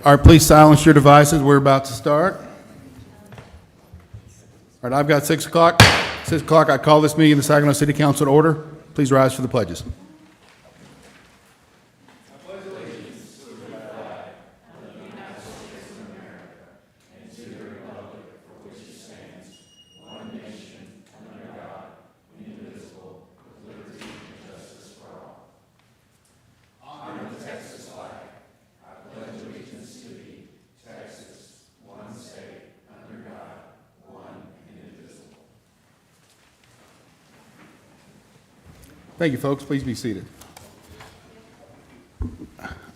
All right, please silence your devices. We're about to start. All right, I've got 6 o'clock. 6 o'clock, I call this meeting of the Saginaw City Council to order. Please rise for the pledges. Thank you, folks. Please be seated.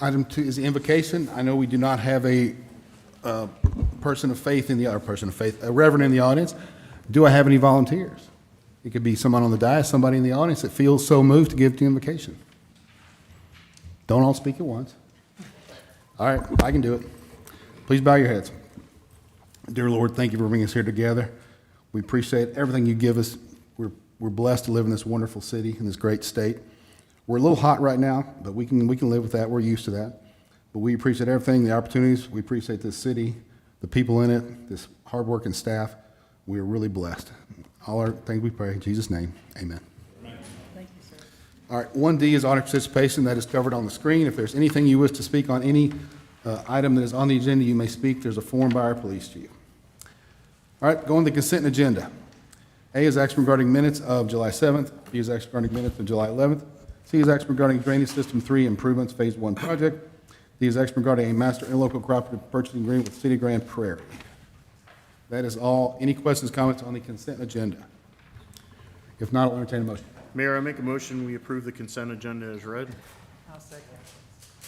Item 2 is the invocation. I know we do not have a person of faith in the other person of faith, a reverend in the audience. Do I have any volunteers? It could be someone on the dais, somebody in the audience that feels so moved to give the invocation. Don't all speak at once. All right, I can do it. Please bow your heads. Dear Lord, thank you for bringing us here together. We appreciate everything you give us. We're blessed to live in this wonderful city, in this great state. We're a little hot right now, but we can live with that. We're used to that. But we appreciate everything, the opportunities. We appreciate this city, the people in it, this hardworking staff. We are really blessed. All our things we pray in Jesus' name, amen. Thank you, sir. All right, 1D is audience participation. That is covered on the screen. If there's anything you wish to speak on any item that is on the agenda, you may speak. There's a form by our police chief. All right, going to the consent agenda. A is action regarding minutes of July 7th. B is action regarding minutes of July 11th. C is action regarding Drainage System 3 Improvements Phase 1 project. D is action regarding a master interlocal cooperative purchasing agreement with City of Grand Prairie. That is all. Any questions, comments on the consent agenda? If not, I'll entertain a motion. Mayor, I make a motion, we approve the consent agenda as read. I'll second.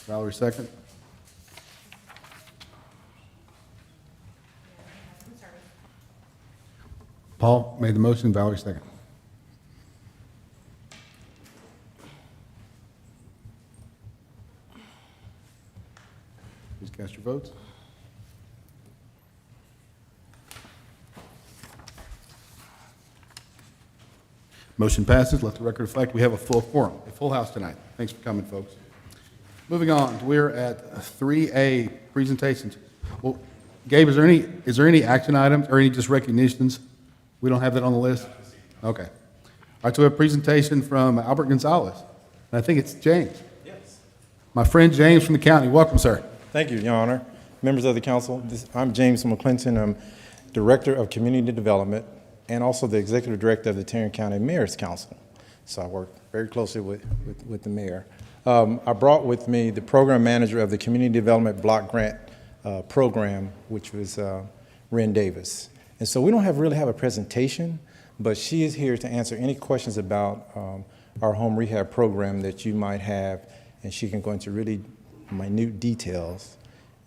Valerie, second. Paul made the motion, Valerie, second. Please cast your votes. Motion passes. Let the record reflect we have a full quorum, a full house tonight. Thanks for coming, folks. Moving on, we're at 3A, presentations. Well, Gabe, is there any action items or any just recognitions? We don't have that on the list? Okay. All right, so we have a presentation from Albert Gonzalez. And I think it's James. Yes. My friend James from the county. Welcome, sir. Thank you, Your Honor. Members of the council, I'm James McClinton. I'm Director of Community Development and also the Executive Director of the Tarrant County Mayor's Council. So I work very closely with the mayor. I brought with me the Program Manager of the Community Development Block Grant Program, which was Ren Davis. And so we don't really have a presentation, but she is here to answer any questions about our home rehab program that you might have, and she can go into really minute details.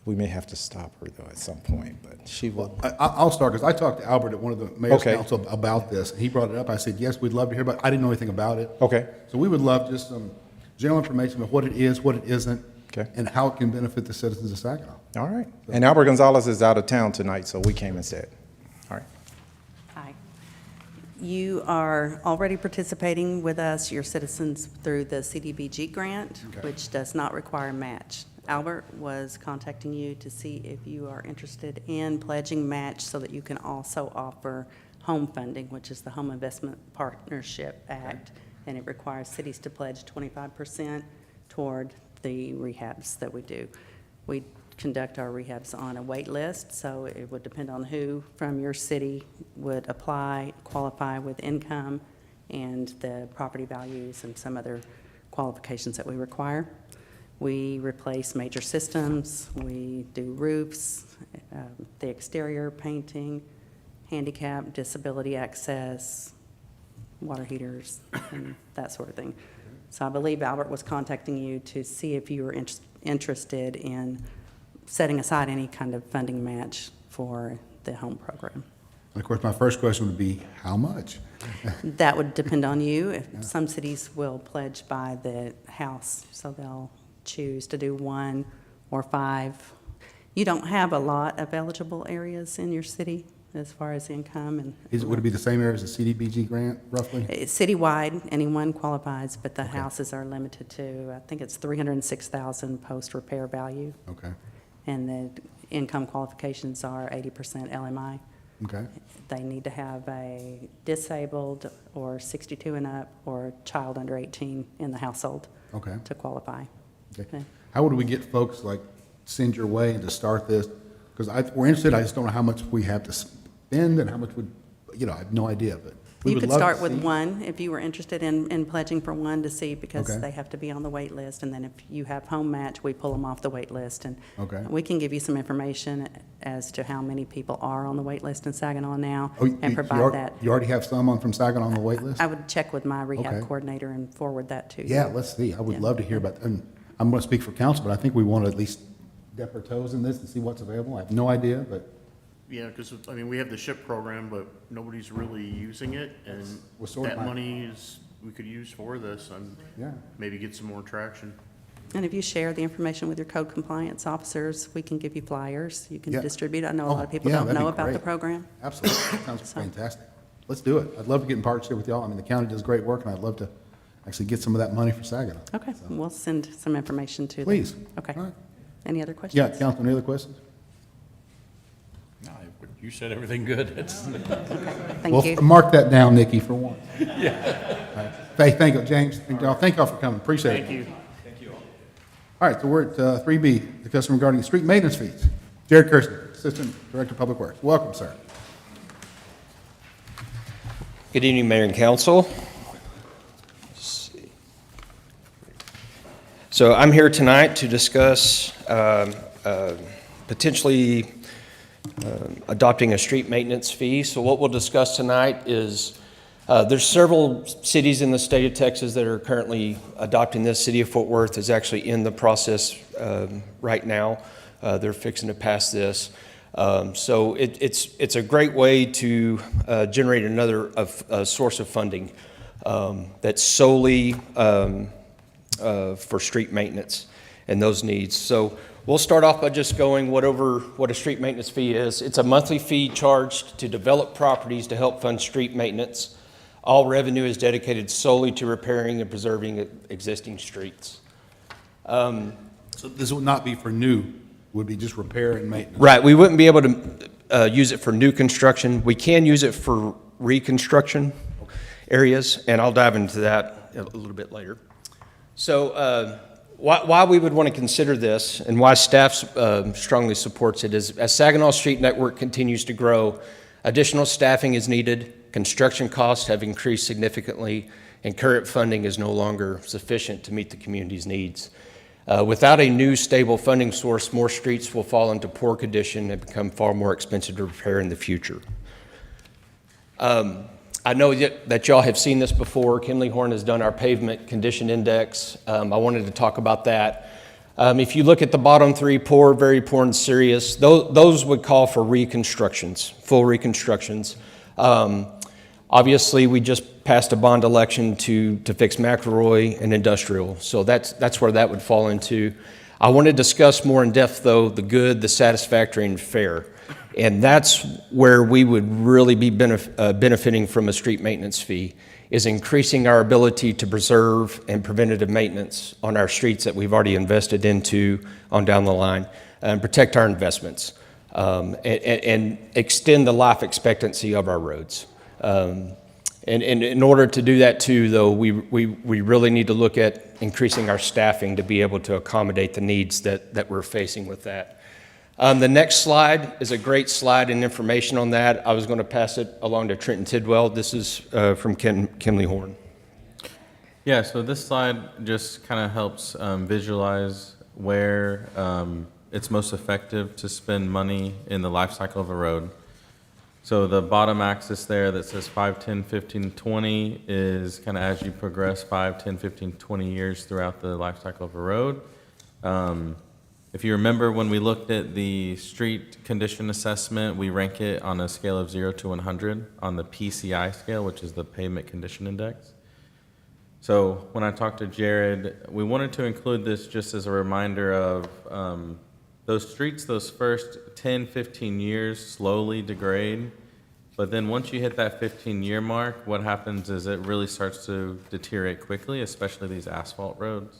We may have to stop her, though, at some point, but she will. I'll start because I talked to Albert at one of the mayor's council about this, and he brought it up. I said, yes, we'd love to hear about it. I didn't know anything about it. Okay. So we would love just some general information about what it is, what it isn't, Okay. and how it can benefit the citizens of Saginaw. All right. And Albert Gonzalez is out of town tonight, so we came instead. All right. Hi. You are already participating with us, your citizens, through the CDBG grant, Okay. which does not require match. Albert was contacting you to see if you are interested in pledging match so that you can also offer home funding, which is the Home Investment Partnership Act, and it requires cities to pledge 25% toward the rehabs that we do. We conduct our rehabs on a wait list, so it would depend on who from your city would apply, qualify with income, and the property values and some other qualifications that we require. We replace major systems, we do roofs, the exterior painting, handicap, disability access, water heaters, and that sort of thing. So I believe Albert was contacting you to see if you were interested in setting aside any kind of funding match for the home program. And of course, my first question would be, how much? That would depend on you. If some cities will pledge by the house, so they'll choose to do 1 or 5. You don't have a lot of eligible areas in your city as far as income and Would it be the same area as a CDBG grant, roughly? it's citywide, anyone qualifies, but the houses are limited to, I think it's 306,000 post repair value. Okay. and the income qualifications are 80% LMI. Okay, They need to have a disabled or 62 and up or child under 18 in the household okay. to qualify. Okay. How would we get folks like send your way and to start this? Because we're interested, I just don't know how much we have to spend and how much would, I have no idea, but we You would could love to start with see- one if you were interested in pledging for one to see, because Okay. they have to be on the wait list. And then if you have home match, we pull them off the wait list. And Okay. we can give you some information as to how many people are on the wait list in Saginaw now Oh, and provide that. You already have some on from Saginaw on the wait list? I would check with my rehab Okay. coordinator and forward that to you. Yeah, let's see. I would Yeah. love to hear about, and I'm going to speak for council, but I think we want to at least dip our toes in this and see what's available. I have no idea, but Yeah, because, we have the SHIP program, but nobody's really using it, and Well, sort of that my- money we could use for this, and yeah. maybe get some more traction. And if you share the information with your code compliance officers, we can give you flyers. You can Yeah. distribute. I know a Oh, lot of people yeah, don't that'd know be about the great. program. Absolutely. That sounds fantastic. Let's do it. I'd love to get in partnership with y'all. I mean, the county does great work, and I'd love to actually get some of that money for Saginaw. Okay, we'll send some information to them. Please. Okay. All right. Any other questions? Yeah, Councilman, any other questions? No, you said everything good. Thank Well, you. mark that down, Nikki, for one. Yeah. Thank you, James. Thank y'all for coming. Appreciate it. Thank you. All right, so we're at 3B, discussion regarding street maintenance fees. Jared Kirsten, Assistant Director of Public Works. Welcome, sir. Good evening, Mayor and Council. Let's see. So I'm here tonight to discuss potentially adopting a street maintenance fee. So what we'll discuss tonight is there's several cities in the state of Texas that are currently adopting this. City of Fort Worth is actually in the process right now. They're fixing to pass this. So it's a great way to generate another source of funding that's solely for street maintenance and those needs. So we'll start off by just going over what a street maintenance fee is. It's a monthly fee charged to develop properties to help fund street maintenance. All revenue is dedicated solely to repairing and preserving existing streets. So this would not be for new, would be just repair and maintenance. Right, we wouldn't be able to use it for new construction. We can use it for reconstruction areas, and I'll dive into that a little bit later. So why we would want to consider this and why staff strongly supports it is as Saginaw Street Network continues to grow, additional staffing is needed, construction costs have increased significantly, and current funding is no longer sufficient to meet the community's needs. Without a new stable funding source, more streets will fall into poor condition and become far more expensive to repair in the future. I know that y'all have seen this before. Kimley Horn has done our pavement condition index. I wanted to talk about that. If you look at the bottom three, poor, very poor, and serious, those would call for reconstructions, full reconstructions. Obviously, we just passed a bond election to fix McElroy and industrial, so that's where that would fall into. I want to discuss more in depth, though, the good, the satisfactory, and fair. And that's where we would really be benefiting from a street maintenance fee, is increasing our ability to preserve and preventative maintenance on our streets that we've already invested into on down the line, and protect our investments, and extend the life expectancy of our roads. And in order to do that too, though, we really need to look at increasing our staffing to be able to accommodate the needs that we're facing with that. The next slide is a great slide and information on that. I was going to pass it along to Trenton Tidwell. This is from Kimley Horn. Yeah, so this slide just kind of helps visualize where it's most effective to spend money in the life cycle of a road. So the bottom axis there that says 5, 10, 15, 20 is kind of as you progress 5, 10, 15, 20 years throughout the life cycle of a road. If you remember when we looked at the street condition assessment, we rank it on a scale of 0 to 100 on the PCI scale, which is the Pavement Condition Index. So when I talked to Jared, we wanted to include this just as a reminder of those streets, those first 10, 15 years slowly degrade. But then once you hit that 15-year mark, what happens is it really starts to deteriorate quickly, especially these asphalt roads.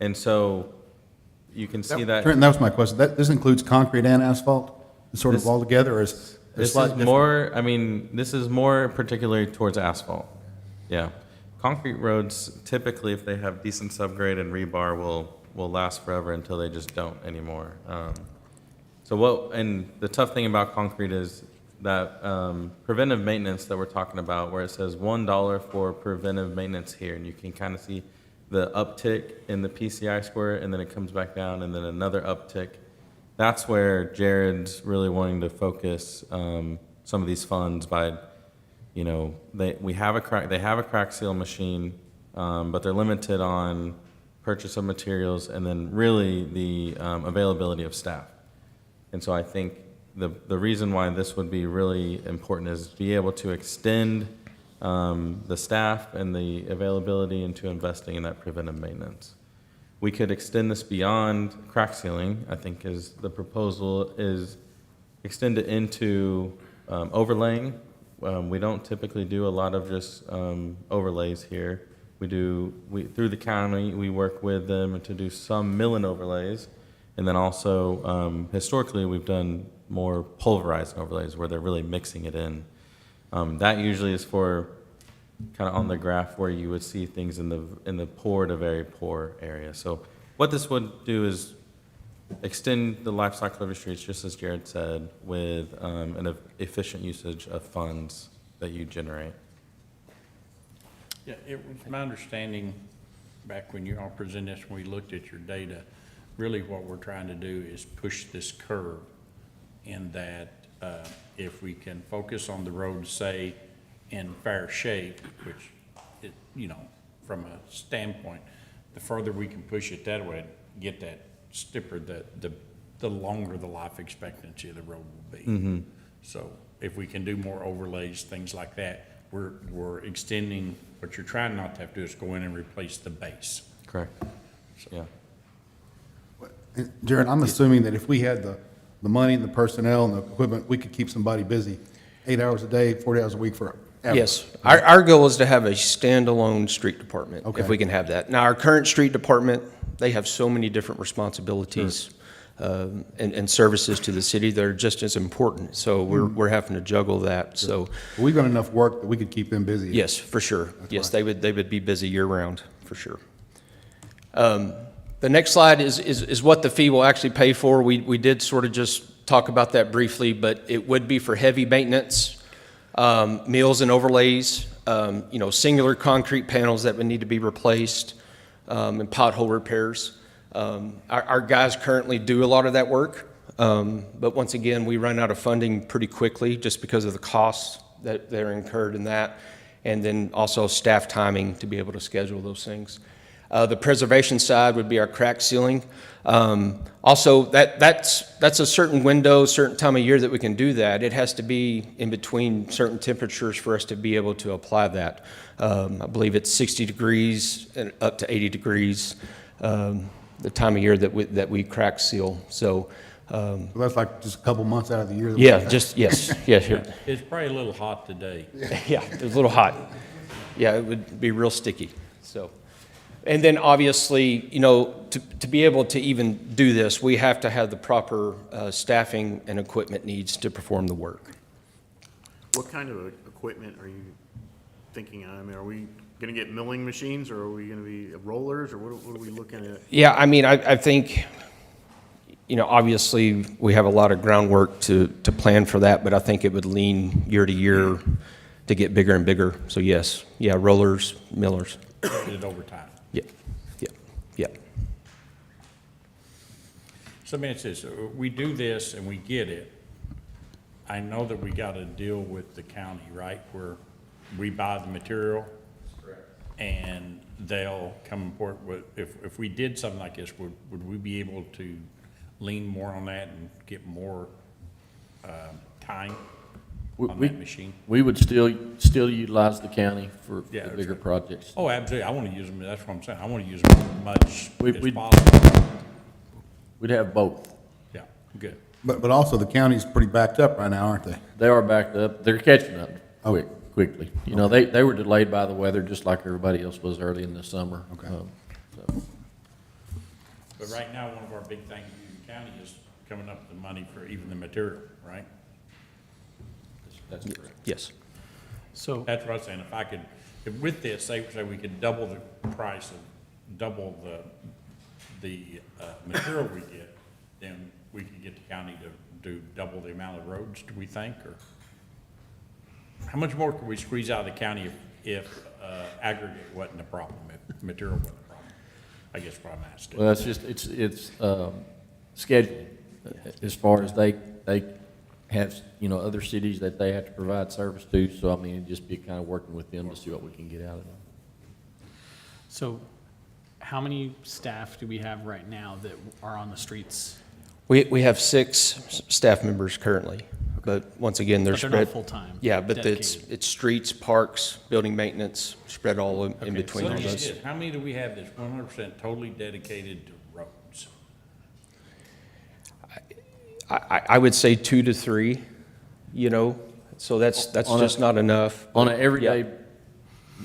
And so you can see that. Trenton, that was my question. This includes concrete and asphalt, sort of This- all together, or is it This slightly is different? more, I mean, this is more particularly towards asphalt. Yeah. Concrete roads, typically, if they have decent subgrade and rebar, will last forever until they just don't anymore. And the tough thing about concrete is that preventive maintenance that we're talking about, where it says $1 for preventive maintenance here, and you can kind of see the uptick in the PCI square, and then it comes back down, and then another uptick. That's where Jared's really wanting to focus some of these funds by, you know, they have a crack seal machine, but they're limited on purchase of materials and then really the availability of staff. And so I think the reason why this would be really important is be able to extend the staff and the availability into investing in that preventive maintenance. We could extend this beyond crack sealing, I think is the proposal, is extend it into overlaying. We don't typically do a lot of just overlays here. Through the county, we work with them to do some mill and overlays. And then also, historically, we've done more pulverized overlays where they're really mixing it in. That usually is for kind of on the graph where you would see things in the poor to very poor area. So what this would do is extend the life cycle of your streets, just as Jared said, with an efficient usage of funds that you generate. Yeah, it was my understanding, back when you all presented this, when we looked at your data, really what we're trying to do is push this curve in that if we can focus on the road, say, in fair shape, which, you know, from a standpoint, the further we can push it that way, get that stiffer, the longer the life expectancy of the road will be. So if we can do more overlays, things like that, we're extending. What you're trying not to have to do is go in and replace the base. Correct. Yeah. Jared, I'm assuming that if we had the money and the personnel and the equipment, we could keep somebody busy 8 hours a day, 40 hours a week forever. Yes, our goal is to have a standalone street department, if Okay. we can have that. Now, our current street department, they have so many different responsibilities and services to the city that are just as important, so we're having to juggle that, so, We've got enough work that we could keep them busy. yes, for sure. Yes, right. they would be busy year-round, for sure. The next slide is what the fee will actually pay for. We did sort of just talk about that briefly, but it would be for heavy maintenance, mills and overlays, you know, singular concrete panels that would need to be replaced, and pothole repairs. Our guys currently do a lot of that work, but once again, we run out of funding pretty quickly just because of the costs that are incurred in that, and then also staff timing to be able to schedule those things. The preservation side would be our crack sealing. Also, that's a certain window, certain time of year that we can do that. It has to be in between certain temperatures for us to be able to apply that. I believe it's 60 degrees and up to 80 degrees, the time of year that we crack seal. So, So that's like just a couple months out of the year. that we- yeah, just, yes, here. It's probably a little hot today. Yeah, it was a little hot. Yeah, it would be real sticky, so. And then obviously, you know, to be able to even do this, we have to have the proper staffing and equipment needs to perform the work. What kind of equipment are you thinking on? I mean, are we gonna get milling machines, or are we gonna be rollers, or what are we looking at? Yeah, I mean, I think, you know, obviously, we have a lot of groundwork to plan for that, but I think it would lean year to year to get bigger and bigger. So yes, yeah, rollers, millers. Get it over time. Yeah. So, I mean, it says, we do this and we get it. I know that we got to deal with the county, right, where we buy the material. Correct. And they'll come and port with, if we did something like this, would we be able to lean more on that and get more time on that machine? We would still utilize the county for Yeah, the that's bigger right. projects. Oh, absolutely. I want to use them. That's what I'm saying. I want to use them as much as We'd- possible. We'd have both. Yeah, good. But also the county's pretty backed up right now, aren't they? They are backed up. They're catching up quickly. You know, they were delayed by the weather just like everybody else was early in the summer. Okay. So, But right now, one of our big things in the county is coming up with the money for even the material, right? That's correct. Yes. So, That's what I was saying, if with this, say we could double the price of, double the material we get, then we could get the county to do double the amount of roads, do we think, or? How much more could we squeeze out of the county if aggregate wasn't a problem, if material wasn't a problem? I guess what I'm asking. Well, it's just, it's scheduling, as far as they have, you know, other cities that they have to provide service to, so I mean, it'd just be kind of working with them to see what we can get out of them. so how many staff do we have right now that are on the streets? We have 6 staff members currently, but once again, they're But they're spread. not full-time, Yeah, but dedicated. it's streets, parks, building maintenance, spread all in Okay, between so all let me ask those. this, how many do we have that's 100% totally dedicated to roads? I would say 2 to 3, you know, so that's On a- just not enough. On an everyday,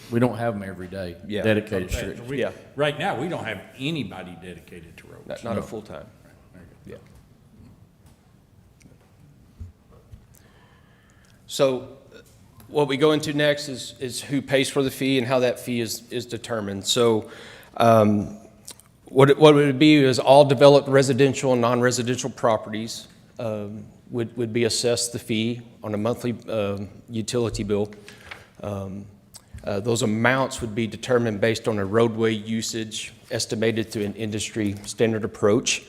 we don't have them every day, Yeah. dedicated Okay, strictly. so we- Yeah. Right now, we don't have anybody dedicated to roads. Not a full-time. Yeah. So what we go into next is who pays for the fee and how that fee is determined. So what it would be is all developed residential and non-residential properties would be assessed the fee on a monthly utility bill. Those amounts would be determined based on a roadway usage estimated through an industry standard approach.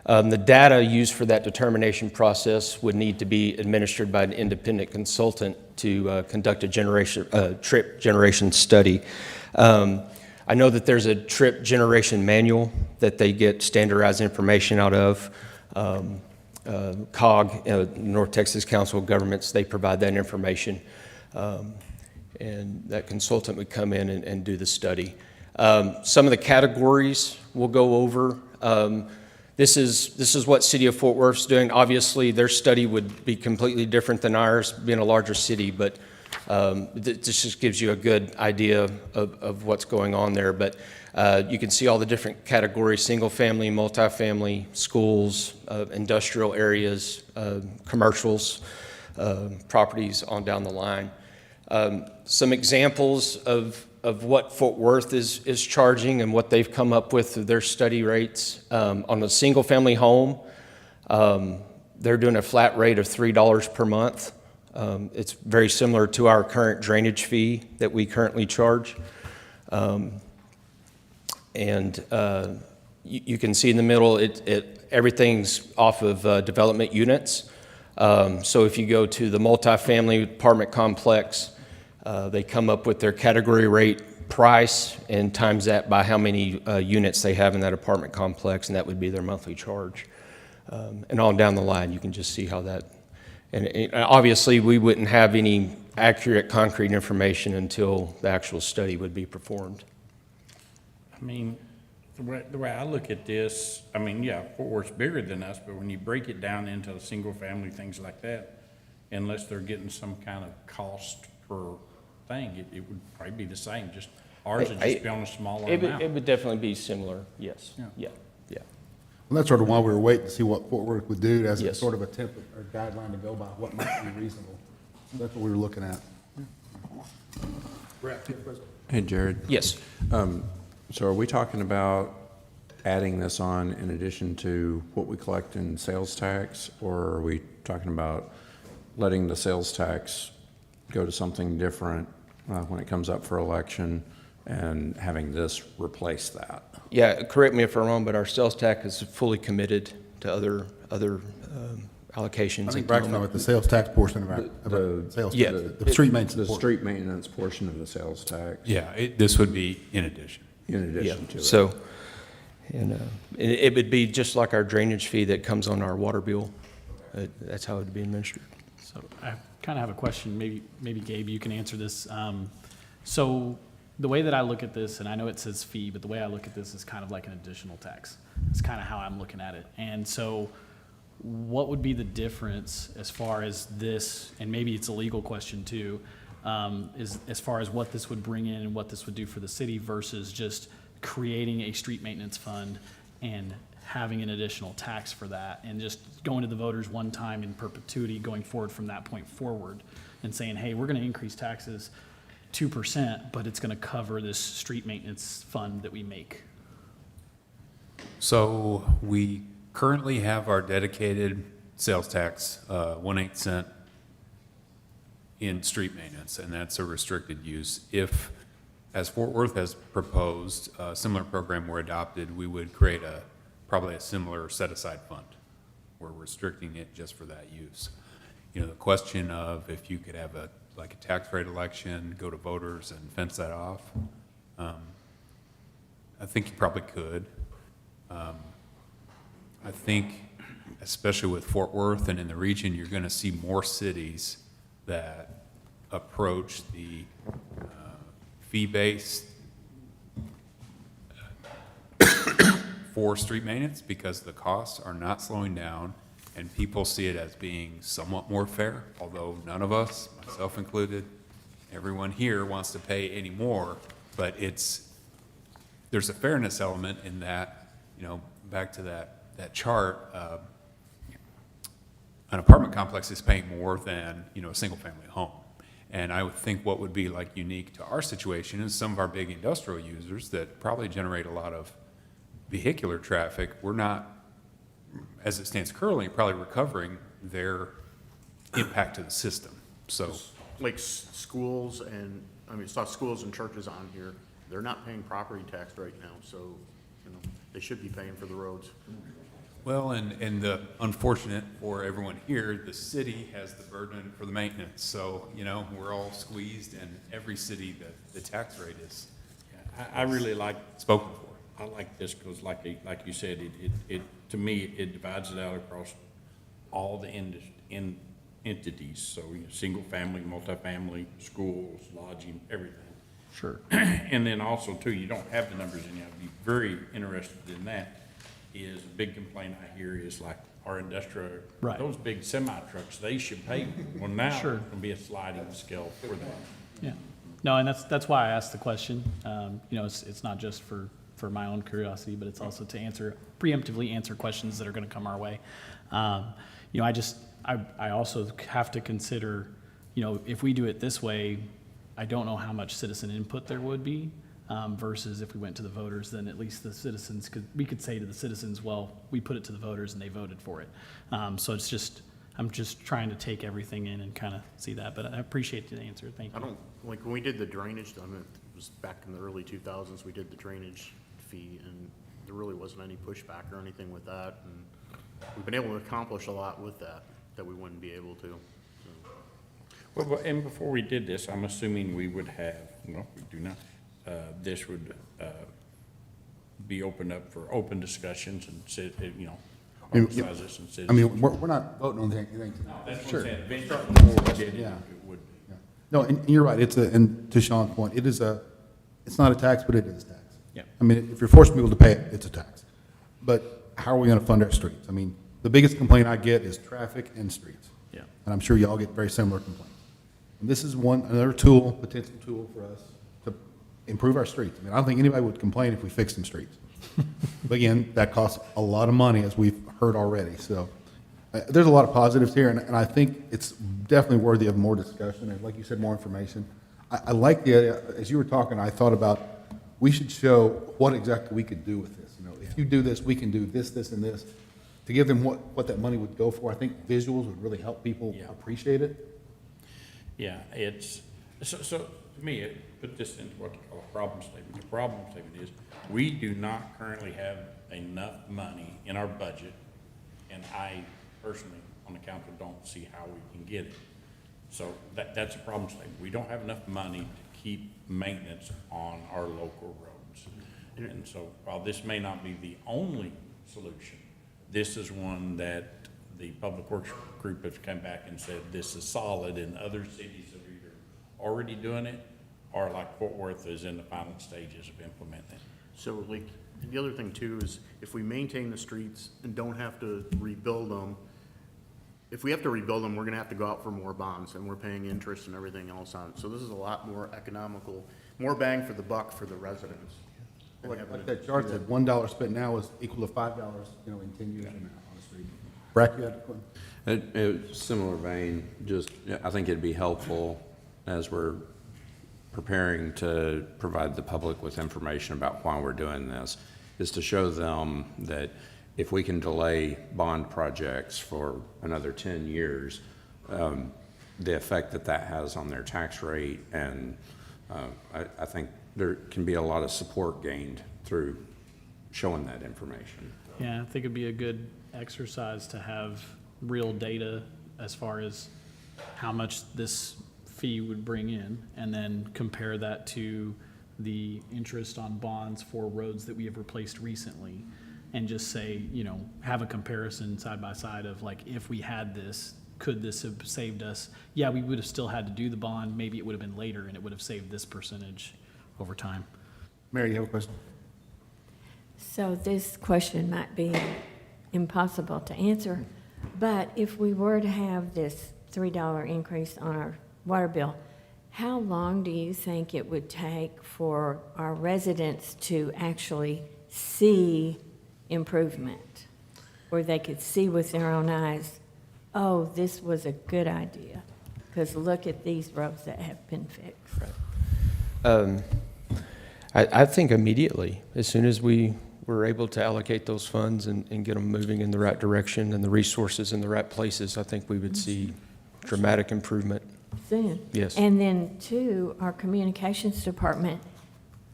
The data used for that determination process would need to be administered by an independent consultant to conduct a trip generation study. I know that there's a trip generation manual that they get standardized information out of. COG, North Texas Council of Governments, they provide that information. And that consultant would come in and do the study. Some of the categories we'll go over. This is what City of Fort Worth's doing. Obviously, their study would be completely different than ours, being a larger city, but this just gives you a good idea of what's going on there. But you can see all the different categories: single-family, multifamily, schools, industrial areas, commercials, properties on down the line. Some examples of what Fort Worth is charging and what they've come up with through their study rates. On a single-family home, they're doing a flat rate of $3 per month. It's very similar to our current drainage fee that we currently charge. You can see in the middle, everything's off of development units. So if you go to the multifamily apartment complex, they come up with their category rate price and times that by how many units they have in that apartment complex, and that would be their monthly charge. And on down the line, you can just see how that, and obviously, we wouldn't have any accurate concrete information until the actual study would be performed. I mean, the way I look at this, I mean, yeah, Fort Worth's bigger than us, but when you break it down into single family, things like that, unless they're getting some kind of cost per thing, it would probably be the same, just ours would just be on a smaller It amount. would definitely be similar, yes. Yeah. Yeah. Well, that's sort of why we were waiting to see what Fort Worth would do as a Yes. sort of a template or guideline to go by, what might be reasonable. That's what we were looking at. Hey, Jared. Yes. So are we talking about adding this on in addition to what we collect in sales tax? Or are we talking about letting the sales tax go to something different when it comes up for election and having this replace that? Yeah, correct me if I'm wrong, but our sales tax is fully committed to other allocations. I think Braxton, with the sales tax portion of our sales, Yeah. the street maintenance The portion. street maintenance portion of the sales tax Yeah, this would be in addition. in Yeah, addition to it. so, and it would be just like our drainage fee that comes on our water bill. That's how it would be administered. So I kind of have a question, maybe Gabe, you can answer this. So the way that I look at this, and I know it says fee, but the way I look at this is kind of like an additional tax. It's kind of how I'm looking at it. And so what would be the difference as far as this, and maybe it's a legal question too, is as far as what this would bring in and what this would do for the city versus just creating a street maintenance fund and having an additional tax for that, and just going to the voters one time in perpetuity going forward from that point forward, and saying, hey, we're gonna increase taxes 2%, but it's gonna cover this street maintenance fund that we make. So we currently have our dedicated sales tax, 1/8 cent in street maintenance, and that's a restricted use. If, as Fort Worth has proposed, a similar program were adopted, we would create probably a similar set-aside fund. We're restricting it just for that use. You know, the question of if you could have like a tax rate election, go to voters and fence that off, I think you probably could. I think, especially with Fort Worth and in the region, you're going to see more cities that approach the fee-based for street maintenance because the costs are not slowing down and people see it as being somewhat more fair, although none of us, myself included, everyone here wants to pay any more, but there's a fairness element in that, you know, back to that chart, an apartment complex is paying more than, you know, a single-family home. And I would think what would be like unique to our situation is some of our big industrial users that probably generate a lot of vehicular traffic. We're not, as it stands currently, probably recovering their impact to the system. So, Like schools and, I mean, it's not schools and churches on here, they're not paying property tax right now, so, you know, they should be paying for the roads. well, and the unfortunate for everyone here, the city has the burden for the maintenance. So, you know, we're all squeezed, and every city, the tax rate is I really like, spoken for. I like this because like you said, to me, it divides it out across all the entities. So, you know, single family, multifamily, schools, lodging, everything. Sure. And then also too, you don't have the numbers in here. I'd be very interested in that. Is a big complaint I hear is like our industrial, Right. those big semi trucks, they should pay. Well, now Sure. it's gonna be a sliding scale for them. Yeah. No, and that's why I asked the question. You know, it's not just for my own curiosity, but it's also to preemptively answer questions that are gonna come our way. You know, I also have to consider, you know, if we do it this way, I don't know how much citizen input there would be, versus if we went to the voters, then at least the citizens we could say to the citizens, well, we put it to the voters and they voted for it. So I'm just trying to take everything in and kind of see that, but I appreciate the answer. Thank you. Like, when we did the drainage, I mean, it was back in the early 2000s, we did the drainage fee, and there really wasn't any pushback or anything with that, and we've been able to accomplish a lot with that we wouldn't be able to. So. Well, and before we did this, I'm assuming we would have, no, we do not, this would be opened up for open discussions and, you know, publicize this and citizens. I mean, we're not voting on anything tonight. That's what Sure. I'm saying. If starting before we did it, Yeah. it would. Yeah. No, and you're right, and to Sean's point, it's not a tax, but it is a tax. Yeah. I mean, if you're forcing people to pay it, it's a tax. But how are we gonna fund our streets? I mean, the biggest complaint I get is traffic and streets. Yeah. And I'm sure y'all get very similar complaints. And this is another tool, potential tool for us to improve our streets. I mean, I don't think anybody would complain if we fixed some streets. But again, that costs a lot of money, as we've heard already. So there's a lot of positives here, and I think it's definitely worthy of more discussion, and like you said, more information. I like the idea, as you were talking, I thought about, we should show what exactly we could do with this. You know, if you do this, we can do this, this, and this. To give them what that money would go for, I think visuals would really help people Yeah. appreciate it. Yeah, so to me, put this into what you call a problem statement. The problem statement is, we do not currently have enough money in our budget, and I personally, on the council, don't see how we can get it. So that's a problem statement. We don't have enough money to keep maintenance on our local roads. And so while this may not be the only solution, this is one that the Public Works group has come back and said this is solid, and other cities are either already doing it or like Fort Worth is in the final stages of implementing. So, like, the other thing too is if we maintain the streets and don't have to rebuild them, if we have to rebuild them, we're gonna have to go out for more bonds, and we're paying interest and everything else on it. So this is a lot more economical, more bang for the buck for the residents. Like that chart said, $1 spent now is equal to $5, in 10 years from now on the street. Brack, you had a question? Similar vein, just, I think it'd be helpful as we're preparing to provide the public with information about why we're doing this, is to show them that if we can delay bond projects for another 10 years, the effect that that has on their tax rate, and I think there can be a lot of support gained through showing that information. Yeah, I think it'd be a good exercise to have real data as far as how much this fee would bring in, and then compare that to the interest on bonds for roads that we have replaced recently, and just say, have a comparison side by side of like, if we had this, could this have saved us? Yeah, we would have still had to do the bond, maybe it would have been later, and it would have saved this percentage over time. Mary, you have a question? So this question might be impossible to answer, but if we were to have this $3 increase on our water bill, how long do you think it would take for our residents to actually see improvement? Where they could see with their own eyes, oh, this was a good idea, because look at these roads that have been fixed. I think immediately, as soon as we were able to allocate those funds and get them moving in the right direction and the resources in the right places, I think we would see dramatic improvement. Soon. Yes. And then, too, our communications department,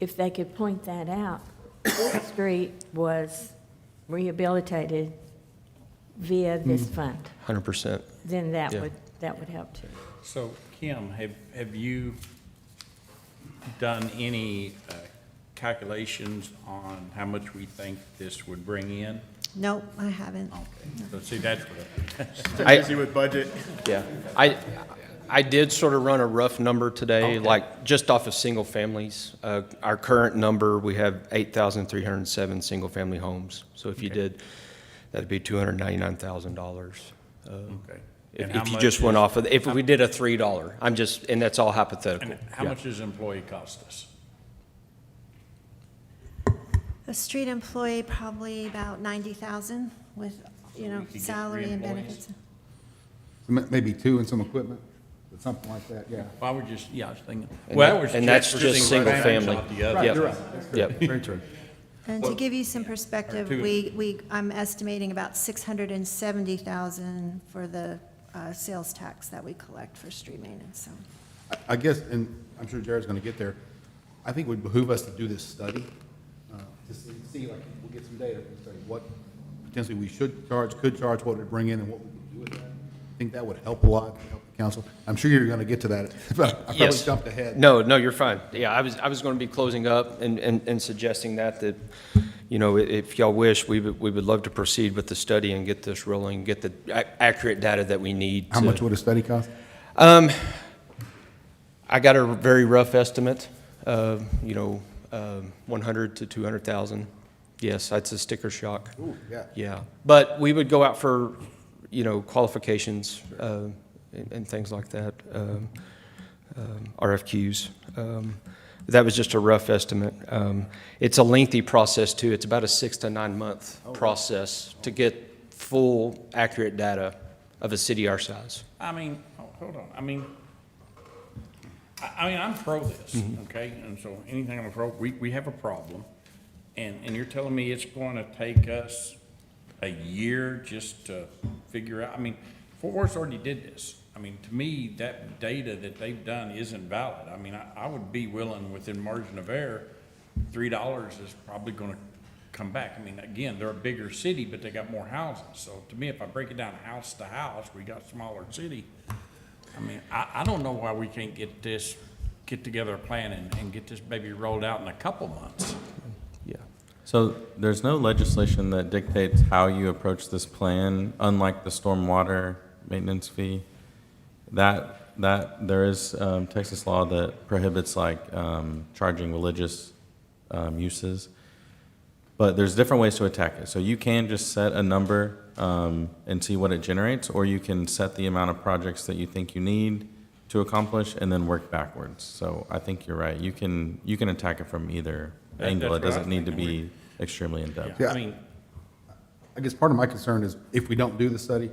if they could point that out, this street was rehabilitated via this fund, 100%. then that Yeah. would help too. So, Kim, have you done any calculations on how much we think this would bring in? Nope, I haven't. Okay, so see, that's what, I- Busy with budget. Yeah. I did sort of run a rough number today, Okay. like just off of single families. Our current number, we have 8,307 single-family homes. So if you Okay. did, that'd be $299,000. okay. And how If you much just went is- off of, if we did a $3, and that's all hypothetical. And how Yeah. much does employee cost us? A street employee, probably about 90,000 with, we could get salary three and employees? benefits. Maybe 2 and some equipment, but something like that, yeah. Well, I would just, yeah, I was thinking. And well, that- I was and that's just just single single family, family. not the other. Yep. You're right. That's correct. Yep. Very true. And to give you some perspective, two- I'm estimating about 670,000 for the sales tax that we collect for street maintenance, so. I guess, and I'm sure Jared's going to get there, I think it would behoove us to do this study, to see, like, we'll get some data from the study, what potentially we should charge, could charge, what it would bring in, and what we could do with that. I think that would help a lot, help the council. I'm sure you're going to get to that, but I probably Yes. jumped ahead. No, you're fine. Yeah, I was going to be closing up and suggesting that, if y'all wish, we would love to proceed with the study and get this rolling, get the accurate data that we need. How much would a study cost? I got a very rough estimate, 100 to 200,000. Yes, that's a sticker shock. Ooh, yeah. Yeah, but we would go out for, qualifications and things like that, RFQs. That was just a rough estimate. It's a lengthy process, too. It's about a 6 to 9 month process to get full, accurate data of a city our size. I mean, hold on, I mean, I'm pro this, okay? And so anything I'm pro, we have a problem. And you're telling me it's going to take us a year just to figure out, I mean, Fort Worth already did this. I mean, to me, that data that they've done isn't valid. I mean, I would be willing, within margin of error, $3 is probably gonna come back. I mean, again, they're a bigger city, but they got more houses. So to me, if I break it down house to house, we got a smaller city. I mean, I don't know why we can't get together a plan and get this baby rolled out in a couple months. Yeah. So there's no legislation that dictates how you approach this plan, unlike the stormwater maintenance fee. That there is Texas law that prohibits charging religious uses, but there's different ways to attack it. So you can just set a number and see what it generates, or you can set the amount of projects that you think you need to accomplish and then work backwards. So I think you're right. You can attack it from either angle. It That's doesn't right. need to be extremely in-depth. Yeah, I mean, I guess part of my concern is if we don't do the study,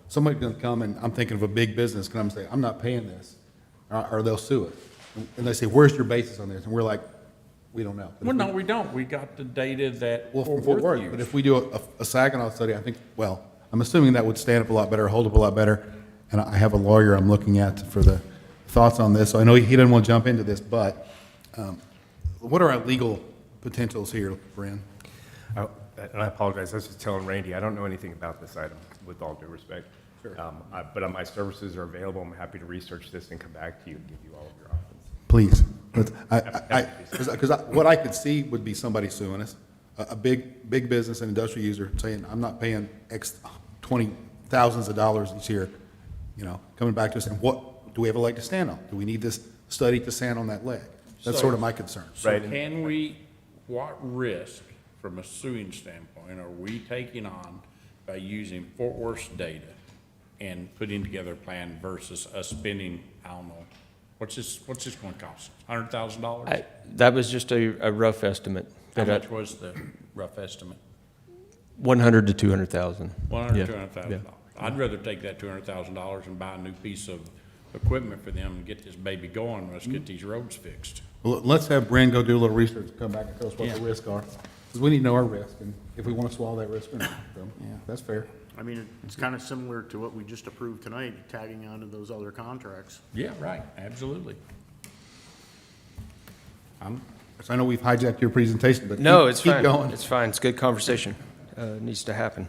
somebody's gonna come and I'm thinking of a big business, come and say, I'm not paying this, or they'll sue it. And they say, where's your basis on this? And we're like, we don't know. But well, if no, we don't. We got the data that Well, from Fort Fort Worth Worth, but used. if we do a Saginaw study, I think, well, I'm assuming that would stand up a lot better, hold up a lot better. And I have a lawyer I'm looking at for the thoughts on this, so I know he doesn't want to jump into this, but what are our legal potentials here, Bren? And I apologize, I was just telling Randy, I don't know anything about this item, with all due respect. Sure. But my services are available, I'm happy to research this and come back to you and give you all of your options. Please. Because what I could see would be somebody suing us, a big business, an industrial user saying, I'm not paying X, 20 thousands of dollars each year, coming back to us and what, do we have a leg to stand on? Do we need this study to stand on that leg? That's sort of my concern. So Right. can we, what risk from a suing standpoint are we taking on by using Fort Worth's data and putting together a plan versus us spending, I don't know, what's this gonna cost? $100,000? That was just a rough estimate. How much was the rough estimate? 100 to 200,000. Yeah. $200,000. I'd rather take that $200,000 and buy a new piece of equipment for them and get this baby going. Let's get these roads fixed. Well, let's have Bren go do a little research and come back and tell us what the Yeah. risks are. Because we need to know our risk and if we want to swallow that risk or not. So, that's fair. I mean, it's kind of similar to what we just approved tonight, tagging onto those other contracts. Yeah, right, absolutely. So I know we've hijacked your presentation, but No, keep- it's keep fine. going. It's fine. It's good conversation. It needs to happen.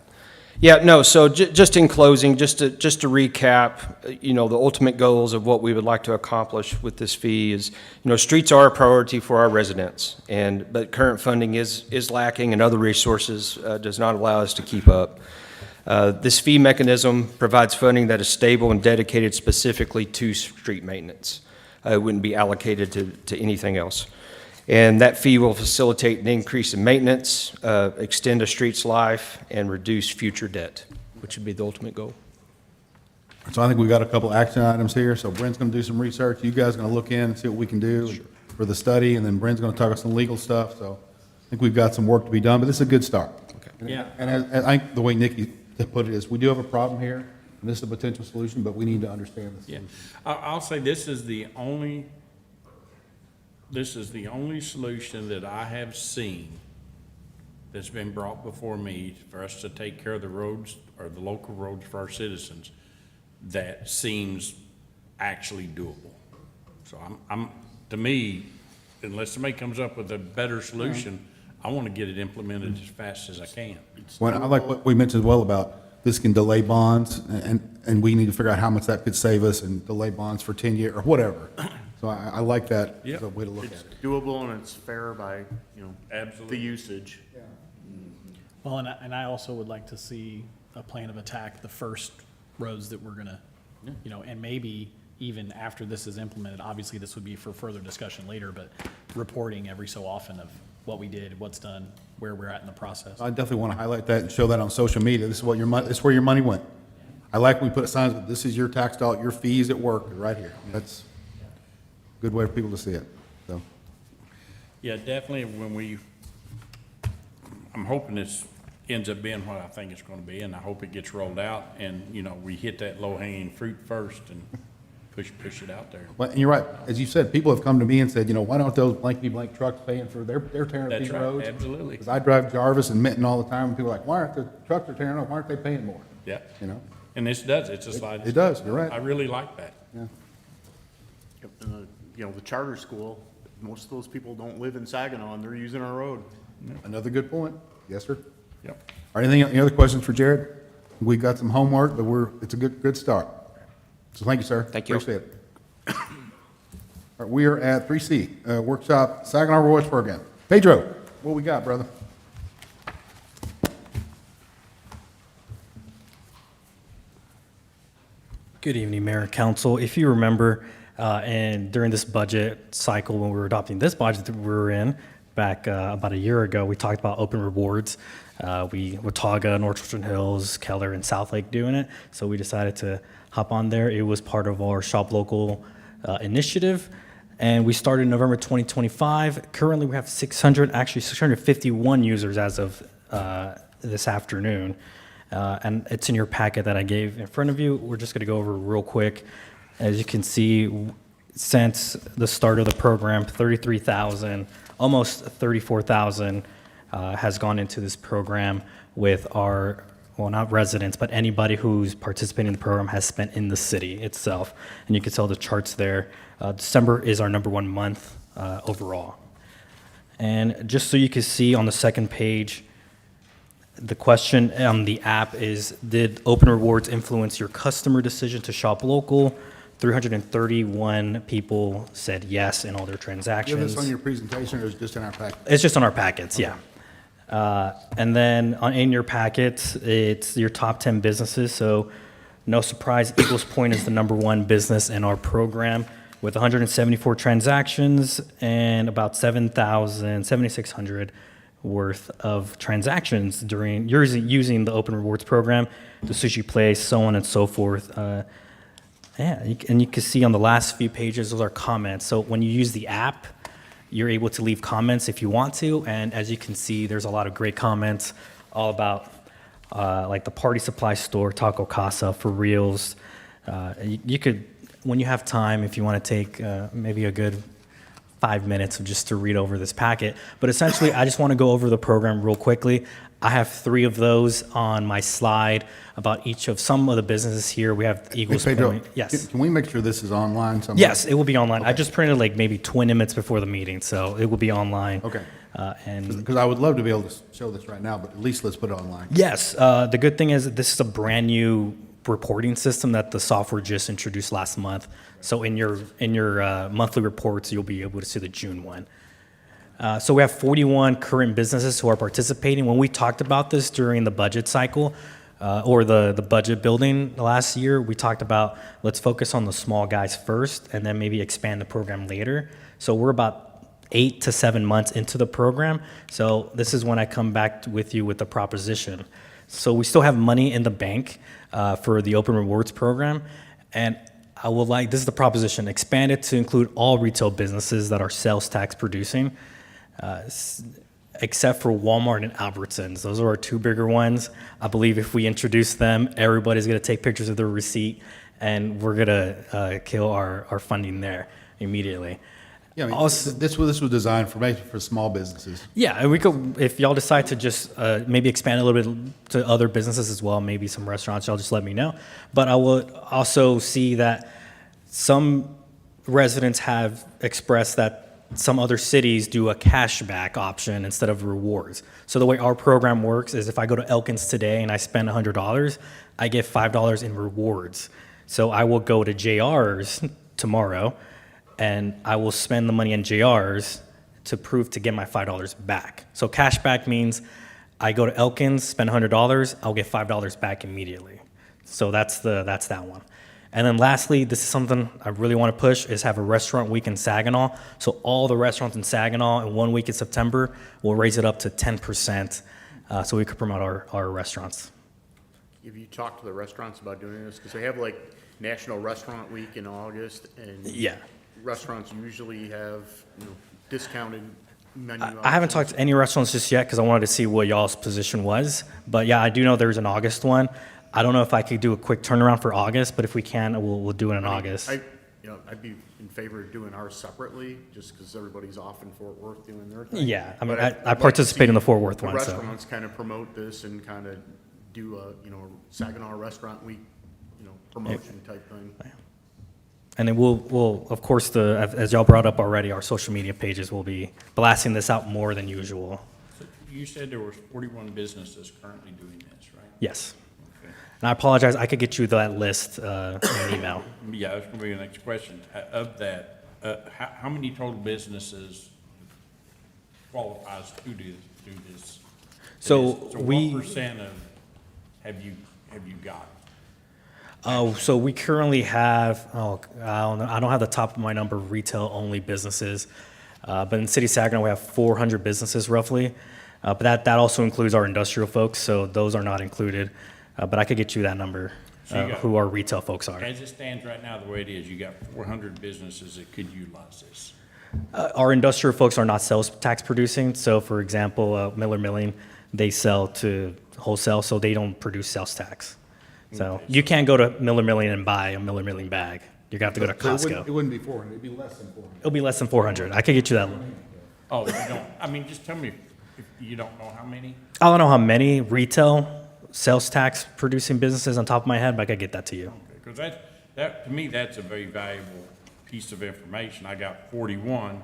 Yeah, no, so just in closing, just to recap, the ultimate goals of what we would like to accomplish with this fee is, streets are a priority for our residents, but current funding is lacking and other resources does not allow us to keep up. This fee mechanism provides funding that is stable and dedicated specifically to street maintenance. It wouldn't be allocated to anything else. And that fee will facilitate an increase in maintenance, extend a street's life, and reduce future debt, which would be the ultimate goal. So I think we've got a couple action items here. So Bren's going to do some research. You guys are going to look in and see what we can do for the study, and then Bren's going to talk us some legal stuff. So I think we've got some work to be done, but this is a good start. Yeah. And I think the way Nikki put it is, we do have a problem here, and this is a potential solution, but we need to understand this. Yeah, I'll say this is the only solution that I have seen that's been brought before me for us to take care of the roads or the local roads for our citizens that seems actually doable. So to me, unless somebody comes up with a better solution, I want to get it implemented as fast as I can. Well, I like what we mentioned as well about this can delay bonds, and we need to figure out how much that could save us and delay bonds for 10 years or whatever. So I like that as a way to look at It's it. doable and it's fair by, Absolutely. the usage. Well, and I also would like to see a plan of attack, the first roads that we're gonna, and maybe even after this is implemented, obviously this would be for further discussion later, but reporting every so often of what we did, what's done, where we're at in the process. I definitely want to highlight that and show that on social media. This is what this is where your money went. I like when we put signs, this is your tax dollar, your fees at work, right here. That's a good way for people to see it, so. Yeah, definitely I'm hoping this ends up being what I think it's gonna be, and I hope it gets rolled out, and, we hit that low-hanging fruit first and push it out there. Well, and you're right, as you said, people have come to me and said, why don't those blank trucks paying for, they're tearing up That's these right, roads? absolutely. Because I drive Jarvis and Minton all the time, and people are like, why aren't the trucks are tearing up, why aren't they paying more? Yeah. And this does, it's just like. it does, you're right. I really like that. Yeah. Yep, and the charter school, most of those people don't live in Saginaw and they're using our road. Another good point. Yes, sir. Yep. Are any other questions for Jared? We've got some homework, but it's a good start. So thank you, sir. Thank you. Appreciate it. All right, we are at 3C, workshop, Saginaw Royalsburg again. Pedro, what we got, brother? Good evening, Mayor and Council. If you remember, and during this budget cycle, when we were adopting this budget that we were in back about a year ago, we talked about open rewards. Watauga, North Richland Hills, Keller, and Southlake doing it. So we decided to hop on there. It was part of our Shop Local initiative. And we started in November 2025. Currently, we have 651 users as of this afternoon. And it's in your packet that I gave in front of you. We're just going to go over real quick. As you can see, since the start of the program, 33,000, almost 34,000 has gone into this program with our, well, not residents, but anybody who's participating in the program has spent in the city itself. And you can tell the charts there. December is our #1 month overall. And just so you can see on the second page, the question on the app is, did Open Rewards influence your customer decision to shop local? 331 people said yes in all their Do you transactions. have this on your presentation, or is it just in our packet? It's just on our packets, yeah. And then in your packets, it's your top 10 businesses. So no surprise, Eagles Point is the #1 business in our program with 174 transactions and about 7,600 worth of transactions during using the Open Rewards program, the Sushi Place, so on and so forth. And you can see on the last few pages, those are comments. So when you use the app, you're able to leave comments if you want to. And as you can see, there's a lot of great comments all about like the Party Supply Store, Taco Casa, For Reals. You could, when you have time, if you want to take maybe a good 5 minutes just to read over this packet. But essentially, I just want to go over the program real quickly. I have 3 of those on my slide about each of some of the businesses here. We have Eagles Hey, Pedro, Point. Yes. Can we make sure this is online somewhere? Yes, it will be online. I just printed like maybe 20 minutes before the meeting, so it will be online. Okay. And Because I would love to be able to show this right now, but at least let's put it online. yes, the good thing is that this is a brand new reporting system that the software just introduced last month. So in your monthly reports, you'll be able to see the June one. So we have 41 current businesses who are participating. When we talked about this during the budget cycle, or the budget building last year, we talked about let's focus on the small guys first and then maybe expand the program later. So we're about 8 to 7 months into the program. So this is when I come back with you with the proposition. So we still have money in the bank for the Open Rewards program. And I would like, this is the proposition, expand it to include all retail businesses that are sales tax producing, except for Walmart and Albertsons. Those are our 2 bigger ones. I believe if we introduce them, everybody's going to take pictures of their receipt, and we're going to kill our funding there immediately. Yeah, I mean, Also- this was designed for small businesses. Yeah, and we could, if y'all decide to just maybe expand a little bit to other businesses as well, maybe some restaurants, y'all just let me know. But I will also see that some residents have expressed that some other cities do a cashback option instead of rewards. So the way our program works is if I go to Elkins today and I spend $100, I get $5 in rewards. So I will go to JR's tomorrow and I will spend the money in JR's to prove to get my $5 back. So cashback means I go to Elkins, spend $100, I'll get $5 back immediately. So that's that one. And then lastly, this is something I really want to push, is have a restaurant week in Saginaw. So all the restaurants in Saginaw in 1 week in September, we'll raise it up to 10% so we could promote our restaurants. Have you talked to the restaurants about doing this? Because they have like National Restaurant Week in August, and Yeah. restaurants usually have, discounted menu I haven't options. talked to any restaurants just yet because I wanted to see what y'all's position was. But yeah, I do know there's an August one. I don't know if I could do a quick turnaround for August, but if we can, we'll do it in August. I'd be in favor of doing ours separately, just because everybody's off in Fort Worth doing their thing. Yeah, I mean, But I I'd like to participate in the see Fort Worth one, so. The restaurants kind of promote this and kind of do a, Saginaw Restaurant Week, promotion type thing. And then we'll of course, as y'all brought up already, our social media pages will be blasting this out more than usual. So you said there were 41 businesses currently doing this, right? Yes. Okay. And I apologize, I could get you that list in an email. Yeah, that's going to be the next question. Of that, how many total businesses qualifies to do this? So So we. what percent of have you got? Oh, so we currently have, I don't have the top of my number of retail-only businesses, but in City of Saginaw, we have 400 businesses roughly. But that also includes our industrial folks, so those are not included. But I could get you that number. So you got- who our retail folks are. As it stands right now, the way it is, you got 400 businesses that could utilize this. Our industrial folks are not sales tax producing, so for example, Miller Milling, they sell to wholesale, so they don't produce sales tax. So you can't go to Miller Milling and buy a Miller Milling bag. You're gonna have to go to So it Costco. wouldn't be 400, it'd be less than 400. It'll be less than 400. I could get you that. Oh, you don't, I mean, just tell me if you don't know how many? I don't know how many retail sales tax producing businesses on top of my head, but I could get that to you. Because that, to me, that's a very valuable piece of information. I got 41.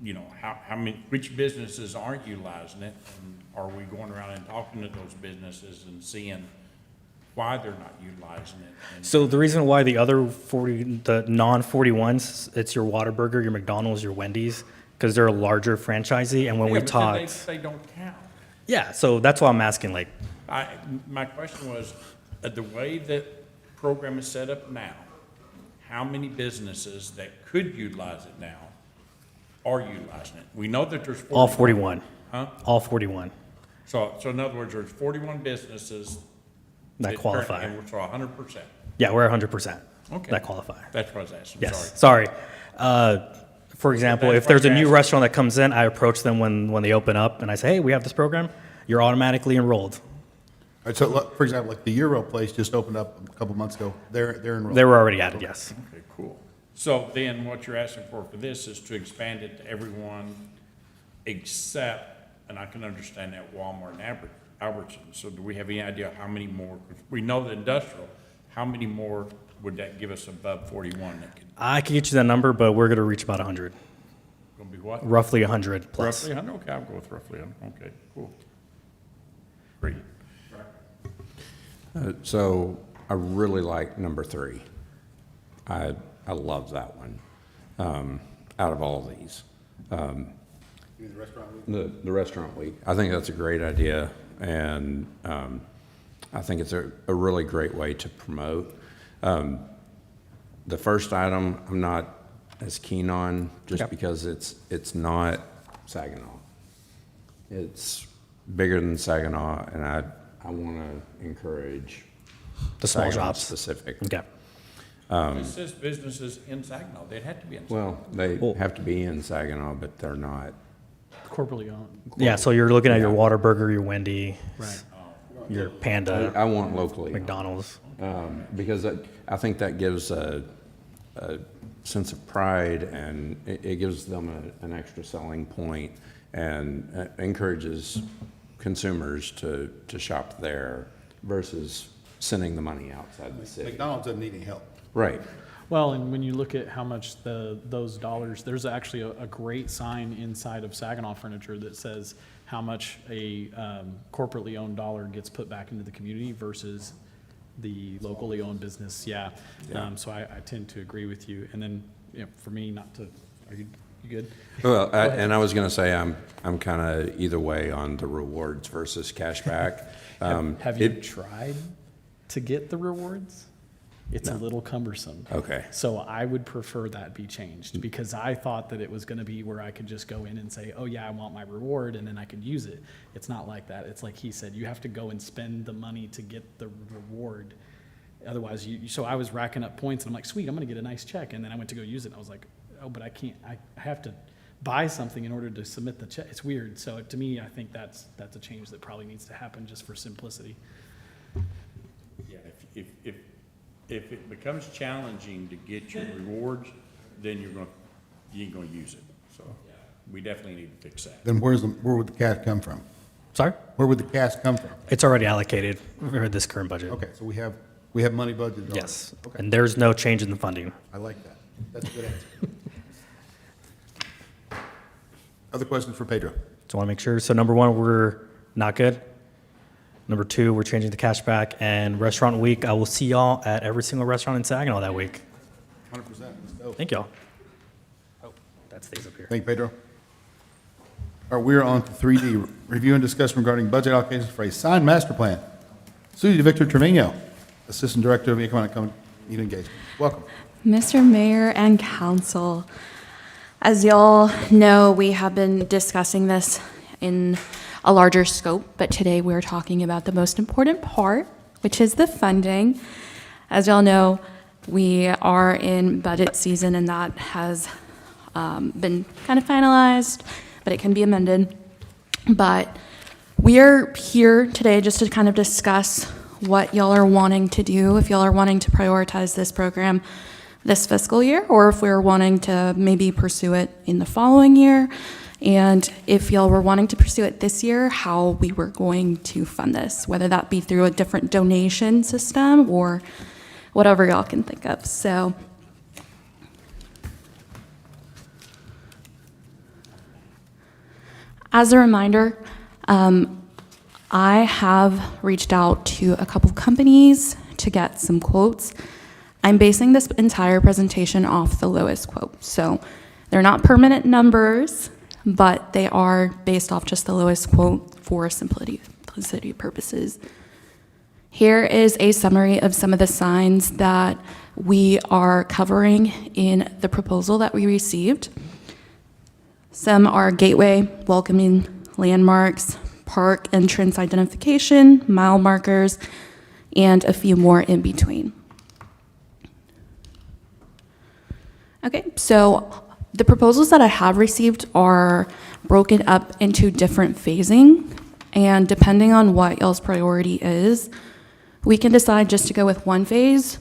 You know, how many, which businesses aren't utilizing it? And are we going around and talking to those businesses and seeing why they're not utilizing it? And- So the reason why the other 40, the non-41s, it's your Whataburger, your McDonald's, your Wendy's, because they're a larger franchisee, and when Yeah, we but then talked. They don't count. Yeah, so that's why I'm asking, like, My question was, the way that program is set up now, how many businesses that could utilize it now are utilizing it? We know that there's 41. all 41. Huh? All 41 So in other words, there's 41 businesses. that qualify. And so 100%. Yeah, we're 100% Okay. that qualify. That's what I was asking, Yes, sorry. sorry. For example, that's if there's a what new you're restaurant that comes in, I approach them when they open up, and I say, hey, we have this program. You're automatically enrolled. All right, so, for example, like the Euro place just opened up a couple months ago, they're enrolled. They were already added, yes. Okay, cool. So then what you're asking for this is to expand it to everyone except, and I can understand that Walmart and Albertsons. So do we have any idea how many more? We know the industrial, how many more would that give us above 41 that could, I can get you that number, but we're going to reach about 100, gonna be what? roughly 100 plus. Roughly 100, okay, I'll go with roughly 100, okay, cool. Great. So I really like number 3. I love that one, out of all of these. The restaurant week. I think that's a great idea, and I think it's a really great way to promote. The first item, I'm not as keen on, just Yep. because it's not Saginaw. It's bigger than Saginaw, and I want to encourage The small Saginaw shops. specific. Okay. It says businesses in Saginaw, they'd have to be in Saginaw. Well, they Well- have to be in Saginaw, but they're not. Corporately owned. Yeah, so you're looking at your Whataburger, your Wendy, Right. your Panda, I want locally, McDonald's. because I think that gives a sense of pride, and it gives them an extra selling point, and encourages consumers to shop there versus sending the money outside the city. McDonald's doesn't need any help. Right. Well, and when you look at how much those dollars, there's actually a great sign inside of Saginaw Furniture that says how much a corporately owned dollar gets put back into the community versus the locally owned business. Yeah. So I tend to agree with you. And then, you know, for me, not to, are you good? Well, and I was going to say, I'm kind of either way on the rewards versus cashback. Have you tried to get the rewards? It's a little cumbersome. Okay. So I would prefer that be changed, because I thought that it was gonna be where I could just go in and say, oh yeah, I want my reward, and then I could use it. It's not like that. It's like he said, you have to go and spend the money to get the reward. Otherwise, so I was racking up points, and I'm like, sweet, I'm gonna get a nice check, and then I went to go use it, and I was like, oh, but I can't, I have to buy something in order to submit the check. It's weird. So to me, I think that's a change that probably needs to happen just for simplicity. Yeah, if it becomes challenging to get your rewards, then you ain't gonna use it. So we definitely need to fix that. Then where would the cash come from? Sorry? Where would the cash come from? It's already allocated for this current budget. Okay, so we have money budgeted already. Yes. Okay, And there's no change in the funding. I like that. That's a good answer. Other questions for Pedro? So I want to make sure. So number one, we're not good. Number two, we're changing the cash back. And restaurant week, I will see y'all at every single restaurant in Saginaw that week. 100%, let's go. Thank y'all. Oh, that stays up here. Thank you, Pedro. All right, we're on to 3D, review and discussion regarding budget allocations for a signed master plan. Susie Victor Trevino, Assistant Director of Economic Community Engagement. Welcome. Mr. Mayor and Council, as y'all know, we have been discussing this in a larger scope, but today we're talking about the most important part, which is the funding. As y'all know, we are in budget season, and that has been kind of finalized, but it can be amended. But we are here today just to kind of discuss what y'all are wanting to do, if y'all are wanting to prioritize this program this fiscal year, or if we're wanting to maybe pursue it in the following year, and if y'all were wanting to pursue it this year, how we were going to fund this, whether that be through a different donation system or whatever y'all can think of. So as a reminder, I have reached out to a couple companies to get some quotes. I'm basing this entire presentation off the lowest quote. So they're not permanent numbers, but they are based off just the lowest quote for simplicity purposes. Here is a summary of some of the signs that we are covering in the proposal that we received. Some are gateway, welcoming landmarks, park entrance identification, mile markers, and a few more in between. Okay, so the proposals that I have received are broken up into different phasing, and depending on what y'all's priority is, we can decide just to go with one phase,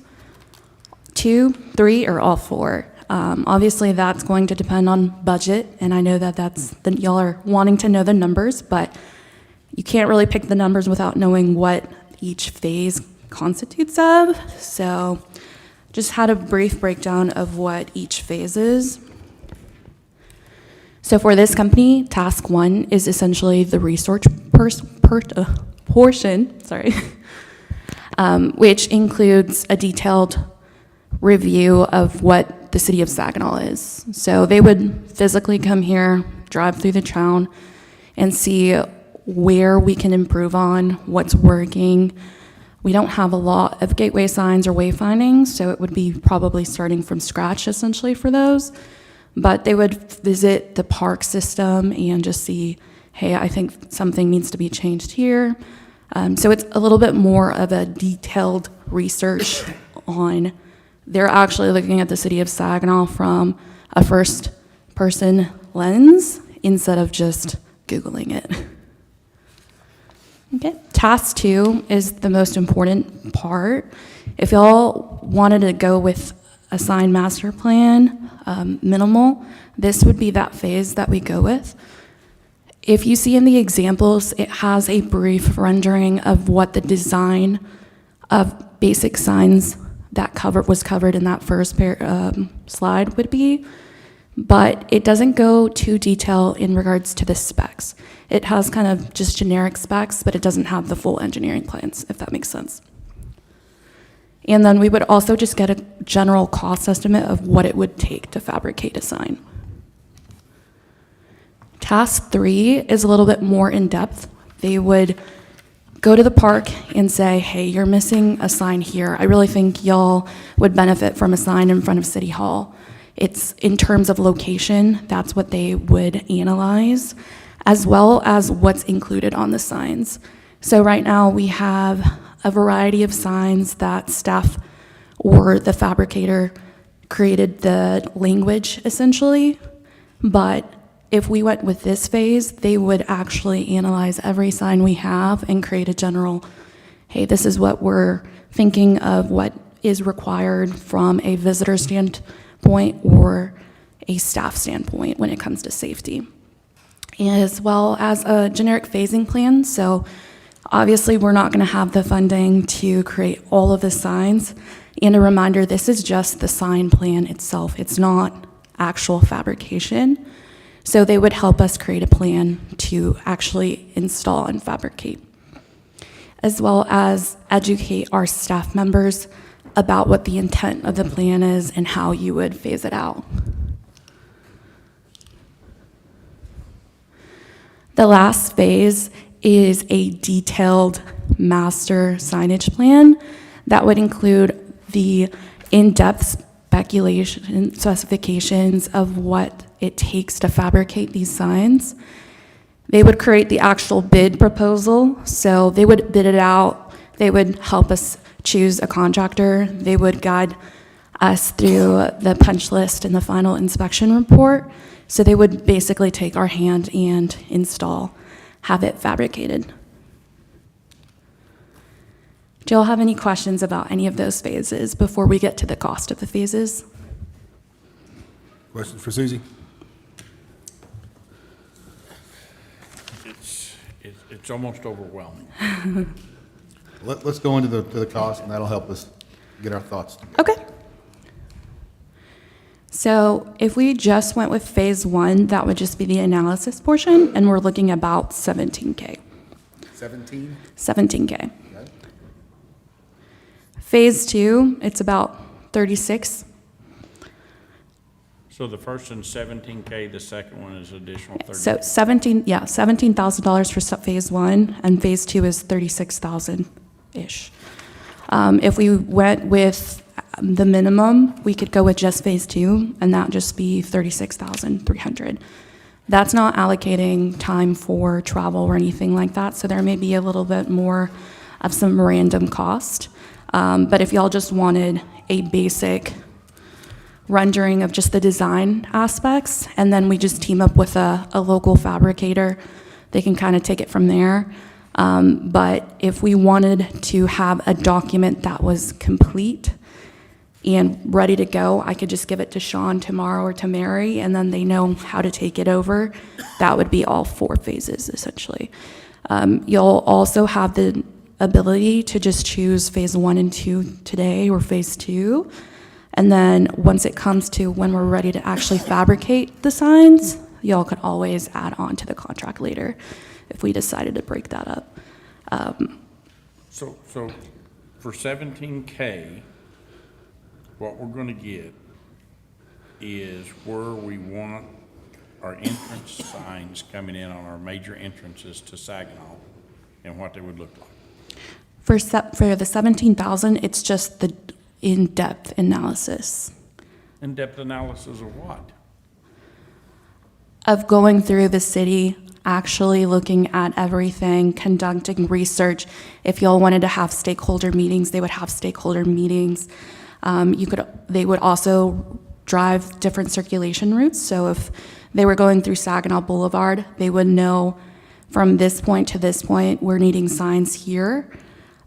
2, 3, or all 4. Obviously, that's going to depend on budget, and I know that y'all are wanting to know the numbers, but you can't really pick the numbers without knowing what each phase constitutes of. So just had a brief breakdown of what each phase is. So for this company, task 1 is essentially the research portion, which includes a detailed review of what the city of Saginaw is. So they would physically come here, drive through the town, and see where we can improve on, what's working. We don't have a lot of gateway signs or wayfindings, so it would be probably starting from scratch essentially for those. But they would visit the park system and just see, hey, I think something needs to be changed here. So it's a little bit more of a detailed research on, they're actually looking at the city of Saginaw from a first-person lens instead of just Googling it. Okay, task 2 is the most important part. If y'all wanted to go with a sign master plan, minimal, this would be that phase that we go with. If you see in the examples, it has a brief rendering of what the design of basic signs that was covered in that first slide would be, but it doesn't go too detailed in regards to the specs. It has kind of just generic specs, but it doesn't have the full engineering plans, if that makes sense. And then we would also just get a general cost estimate of what it would take to fabricate a sign. Task 3 is a little bit more in-depth. They would go to the park and say, hey, you're missing a sign here. I really think y'all would benefit from a sign in front of City Hall. It's in terms of location, that's what they would analyze, as well as what's included on the signs. So right now we have a variety of signs that staff or the fabricator created the language essentially, but if we went with this phase, they would actually analyze every sign we have and create a general, hey, this is what we're thinking of what is required from a visitor standpoint or a staff standpoint when it comes to safety, as well as a generic phasing plan. So obviously we're not going to have the funding to create all of the signs. And a reminder, this is just the sign plan itself. It's not actual fabrication. So they would help us create a plan to actually install and fabricate, as well as educate our staff members about what the intent of the plan is and how you would phase it out. The last phase is a detailed master signage plan that would include the in-depth specifications of what it takes to fabricate these signs. They would create the actual bid proposal, so they would bid it out, they would help us choose a contractor, they would guide us through the punch list and the final inspection report. So they would basically take our hand and install, have it fabricated. Do y'all have any questions about any of those phases before we get to the cost of the phases? Questions for Susie? It's almost overwhelming. Let's go into the cost, and that'll help us get our thoughts together. Okay. So if we just went with phase one, that would just be the analysis portion, and we're looking about 17K. 17? 17K. Okay. Phase two, it's about 36. So the first one's 17K, the second one is additional 30. So $17,000 for phase one, and phase two is 36,000-ish. If we went with the minimum, we could go with just phase two, and that would just be 36,300. That's not allocating time for travel or anything like that, so there may be a little bit more of some random cost. But if y'all just wanted a basic rendering of just the design aspects, and then we just team up with a local fabricator, they can kind of take it from there. But if we wanted to have a document that was complete and ready to go, I could just give it to Sean tomorrow or to Mary, and then they know how to take it over. That would be all 4 phases, essentially. You'll also have the ability to just choose phase 1 and 2 today, or phase 2. And then once it comes to when we're ready to actually fabricate the signs, y'all could always add on to the contract later if we decided to break that up. So for 17K, what we're gonna get is where we want our entrance signs coming in on our major entrances to Saginaw and what they would look like. For the 17,000, it's just the in-depth analysis In-depth analysis of what? of going through the city, actually looking at everything, conducting research. If y'all wanted to have stakeholder meetings, they would have stakeholder meetings. They would also drive different circulation routes. So if they were going through Saginaw Boulevard, they would know from this point to this point, we're needing signs here,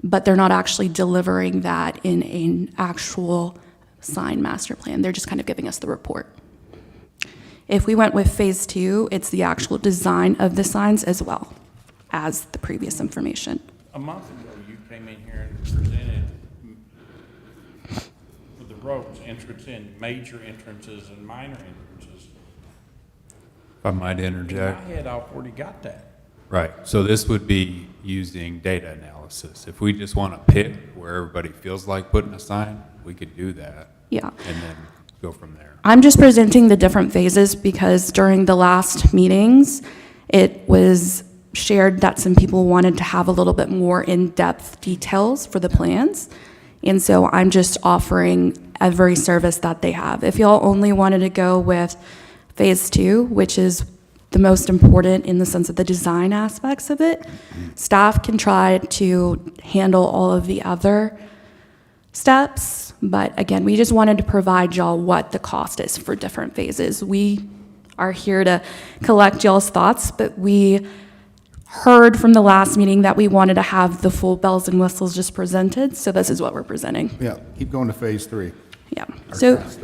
but they're not actually delivering that in an actual sign master plan. They're just kind of giving us the report. If we went with phase 2, it's the actual design of the signs as well as the previous information. A month ago, you came in here and presented with the roads, entrance in, major entrances and minor entrances. If I might In my interject. head, I've already got that. Right, so this would be using data analysis. If we just want to pick where everybody feels like putting a sign, we could do that. Yeah. And then go from there. I'm just presenting the different phases because during the last meetings, it was shared that some people wanted to have a little bit more in-depth details for the plans. And so I'm just offering every service that they have. If y'all only wanted to go with phase 2, which is the most important in the sense of the design aspects of it, staff can try to handle all of the other steps. But again, we just wanted to provide y'all what the cost is for different phases. We are here to collect y'all's thoughts, but we heard from the last meeting that we wanted to have the full bells and whistles just presented, so this is what we're presenting. Yeah, keep going to phase 3. Yeah. Or So phase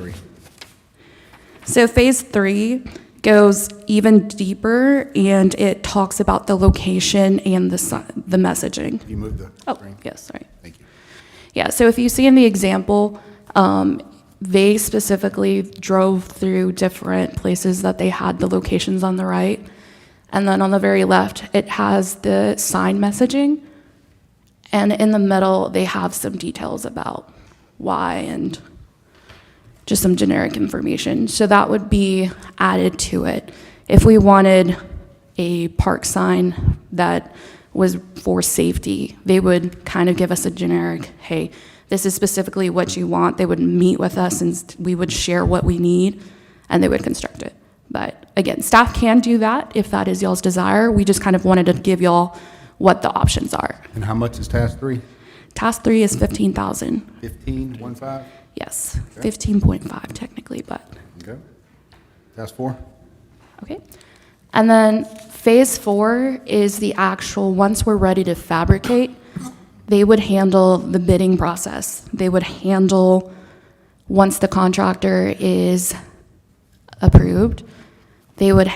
3. phase 3 goes even deeper, and it talks about the location and the messaging. You moved the Oh, screen. yes, sorry. Thank you. Yeah, so if you see in the example, they specifically drove through different places that they had the locations on the right. And then on the very left, it has the sign messaging. And in the middle, they have some details about why and just some generic information. So that would be added to it. If we wanted a park sign that was for safety, they would kind of give us a generic, hey, this is specifically what you want. They would meet with us and we would share what we need and they would construct it. But again, staff can do that if that is y'all's desire. We just kind of wanted to give y'all what the options are. And how much is task 3? Task 3 is 15,000. 15.15? Yes, 15.5 technically, but, Okay. Task 4? okay. And then phase 4 is the actual, once we're ready to fabricate, they would handle the bidding process. They would handle, once the contractor is approved, they would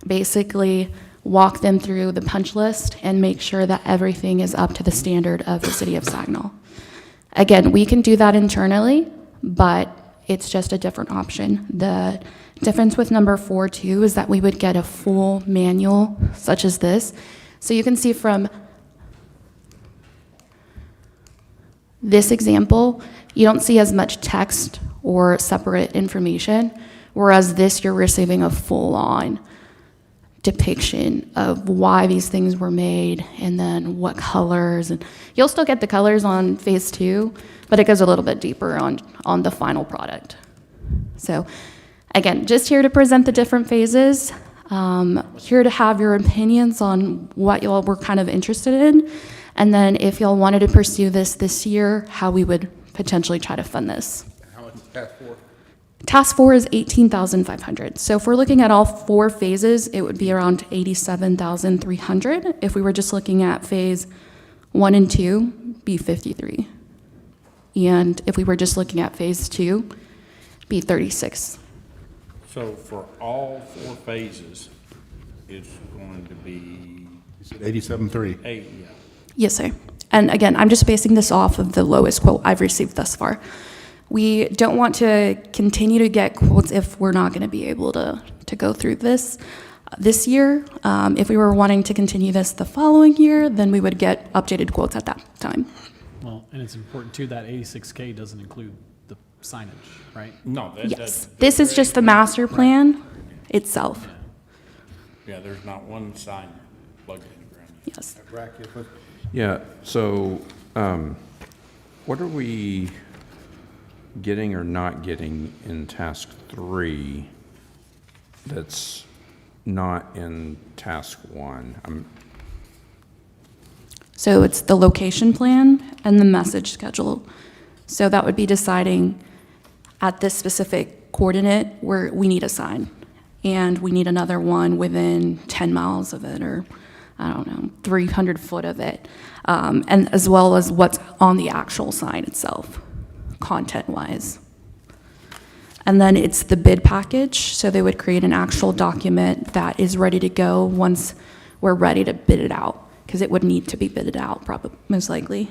basically walk them through the punch list and make sure that everything is up to the standard of the city of Saginaw. Again, we can do that internally, but it's just a different option. The difference with number 4 too is that we would get a full manual such as this. So you can see from this example, you don't see as much text or separate information, whereas this you're receiving a full-on depiction of why these things were made and then what colors. And you'll still get the colors on phase 2, but it goes a little bit deeper on the final product. So again, just here to present the different phases, here to have your opinions on what y'all were kind of interested in, and then if y'all wanted to pursue this year, how we would potentially try to fund this. How much is task 4? Task 4 is 18,500. So if we're looking at all 4 phases, it would be around 87,300. If we were just looking at phase 1 and 2, be 53. And if we were just looking at phase 2, be 36. So for all 4 phases, it's going to be 87.3. 8, yeah. Yes, sir. And again, I'm just basing this off of the lowest quote I've received thus far. We don't want to continue to get quotes if we're not going to be able to go through this year. If we were wanting to continue this the following year, then we would get updated quotes at that time. Well, and it's important too, that 86K doesn't include the signage, right? No, Yes, this is just the master plan itself. Yeah, there's not one sign plugged in the ground. Yes. Yeah, so what are we getting or not getting in task 3 that's not in task 1? So it's the location plan and the message schedule. So that would be deciding at this specific coordinate where we need a sign. And we need another one within 10 miles of it, or I don't know, 300 foot of it. And as well as what's on the actual sign itself, content-wise. And then it's the bid package, so they would create an actual document that is ready to go once we're ready to bid it out, because it would need to be bidded out, probably, most likely.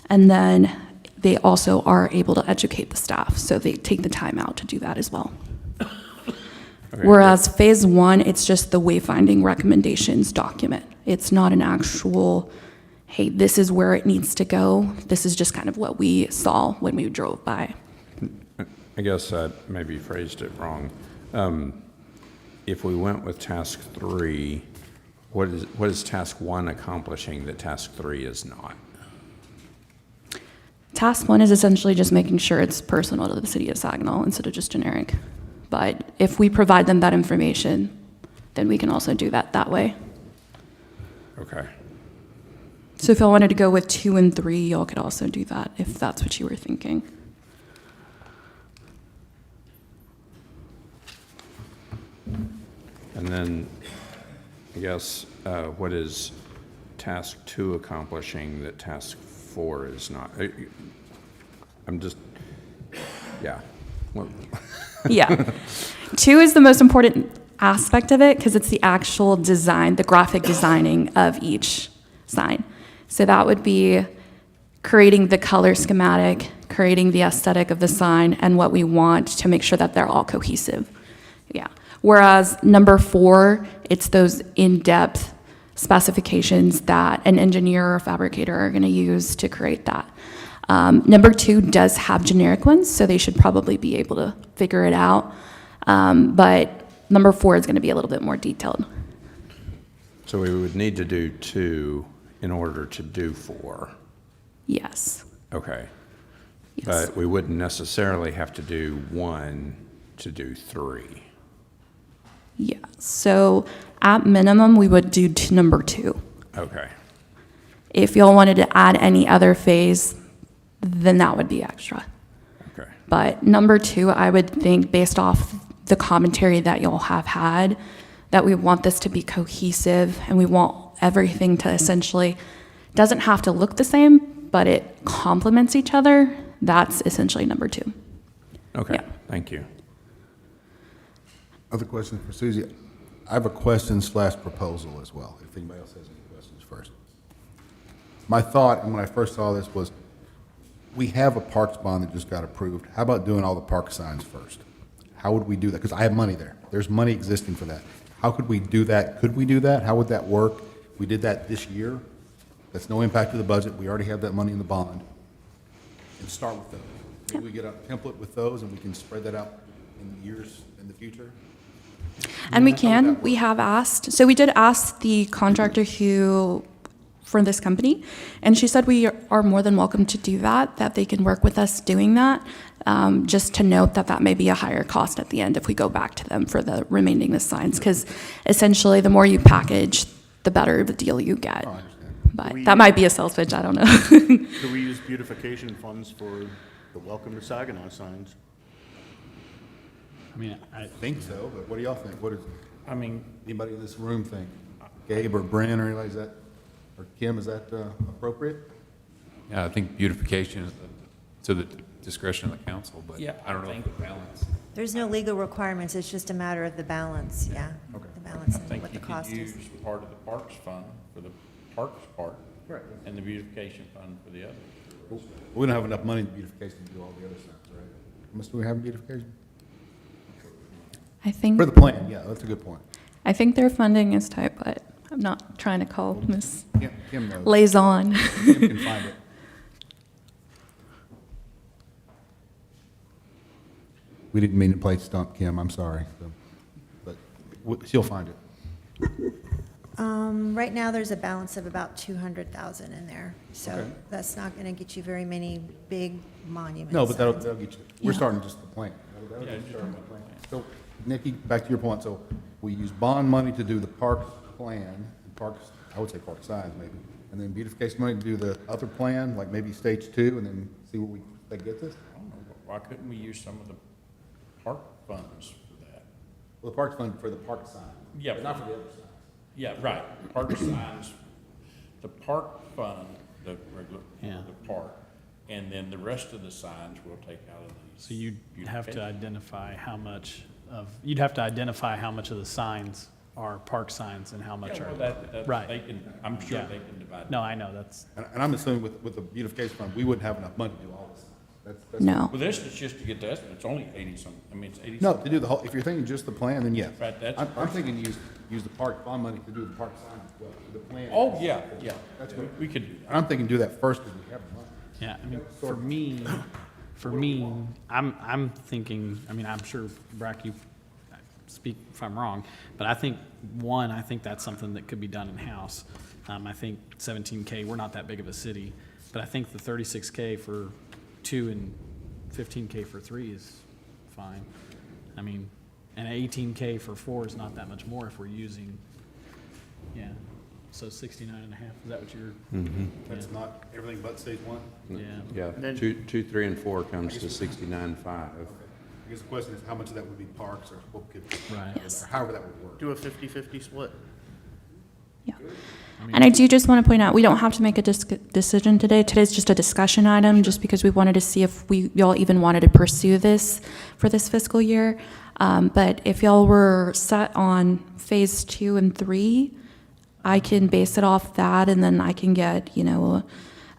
And then they also are able to educate the staff, so they take the time out to do that as well. Okay. Whereas phase 1, it's just the wayfinding recommendations document. It's not an actual, hey, this is where it needs to go. This is just kind of what we saw when we drove by. I guess I maybe phrased it wrong. If we went with task 3, what is task 1 accomplishing that task 3 is not? Task 1 is essentially just making sure it's personal to the city of Saginaw instead of just generic. But if we provide them that information, then we can also do that way. Okay. So if y'all wanted to go with 2 and 3, y'all could also do that if that's what you were thinking. And then, I guess, what is task 2 accomplishing that task 4 is not? I'm just, yeah. Well, Yeah. 2 is the most important aspect of it because it's the actual design, the graphic designing of each sign. So that would be creating the color schematic, creating the aesthetic of the sign, and what we want to make sure that they're all cohesive. Yeah. Whereas number 4, it's those in-depth specifications that an engineer or fabricator are going to use to create that. Number 2 does have generic ones, so they should probably be able to figure it out. But number 4 is going to be a little bit more detailed. so we would need to do 2 in order to do 4. Yes. Okay. Yes. But we wouldn't necessarily have to do 1 to do 3. Yeah, so at minimum, we would do number 2. Okay. If y'all wanted to add any other phase, then that would be extra. Okay. But number 2, I would think, based off the commentary that y'all have had, that we want this to be cohesive and we want everything to essentially, doesn't have to look the same, but it complements each other. That's essentially number 2. Okay, Yeah. thank you. Other questions for Susie? I have a question/proposal as well, if anybody else has any questions first. My thought, and when I first saw this, was we have a parks bond that just got approved. How about doing all the park signs first? How would we do that? Because I have money there. There's money existing for that. How could we do that? Could we do that? How would that work? We did that this year. That's no impact to the budget. We already have that money in the bond. And start with those. Maybe we get a template with those and we can spread that out in years in the future. And we How would that can, work? we have asked, so we did ask the contractor who, for this company, and she said we are more than welcome to do that, that they can work with us doing that. Just to note that that may be a higher cost at the end if we go back to them for the remaining the signs, because essentially the more you package, the better the deal you get. Oh, I understand. But that might be a sales pitch, I don't know. Do we use beautification funds for the Welcome to Saginaw signs? I mean, I, Think so, but what do y'all think? What does I mean, anybody in this room think? Gabe or Brent or anybody, is that, or Kim, is that appropriate? Yeah, I think beautification is to the discretion of the council, but yeah, I don't know think- if the balance. There's no legal requirements, it's just a matter of the balance, yeah. Okay. The balance I and think what you the could cost use is. part of the parks fund for the parks part. Right. And the beautification fund for the other. We don't have enough money in beautification to do all the other signs, right? How much do we have in beautification? I think, For the plan, yeah, that's a good point. I think their funding is tight, but I'm not trying to call Ms. Kim knows. Liaison. Kim can find it. We didn't mean to play stump Kim, I'm sorry. But she'll find it. Right now, there's a balance of about 200,000 in there, so Okay. that's not gonna get you very many big monuments. No, but that'll get you, we're starting just the plan. That'll Yeah, get you just started the with the plan. So, Nikki, back to your point, so we use bond money to do the parks plan, parks, I would say park signs maybe, and then beautification money to do the other plan, like maybe stage 2, and then see what that gets us? I don't know, why couldn't we use some of the park funds for that? Well, the parks fund for the park sign. Yeah, But not for the other signs. Yeah, right, park signs, the park fund, the regular, Yeah. the park, and then the rest of the signs we'll take out of these. so you'd have to beautification. identify how much of, you'd have to identify how much of the signs are park signs and how much Yeah, are. well, that, Right. they can, I'm sure Yeah. they can divide. No, I know, that's, And I'm assuming with the beautification fund, we wouldn't have enough money to do all this. That's No. Well, this is just to get the estimate, it's only 80 some, I mean, it's 80 No, some. to do the whole, if you're thinking just the plan, then yes. Right, that's- I'm thinking use the park bond money to do the park sign as well, the plan. Oh, yeah, yeah, That's what, we could do that. I'm thinking do that first because we have the money. yeah, I mean, for me, I'm thinking, I mean, I'm sure, Brack, you speak if I'm wrong, but I think, I think that's something that could be done in-house. I think 17K, we're not that big of a city, but I think the 36K for 2 and 15K for 3 is fine. I mean, and 18K for 4 is not that much more if we're using, yeah, so 69 and a half, is that what you're? That's not everything but stage 1? Yeah. Yeah, Then- 2, 3, and 4 comes to 69.5. I guess the question is how much of that would be parks or what could, Right. Yes. or however that would work. Do a 50-50 split. Yeah. And I do just want to point out, we don't have to make a decision today. Today's just a discussion item, just because we wanted to see if y'all even wanted to pursue this for this fiscal year. But if y'all were set on phase 2 and 3, I can base it off that, and then I can get,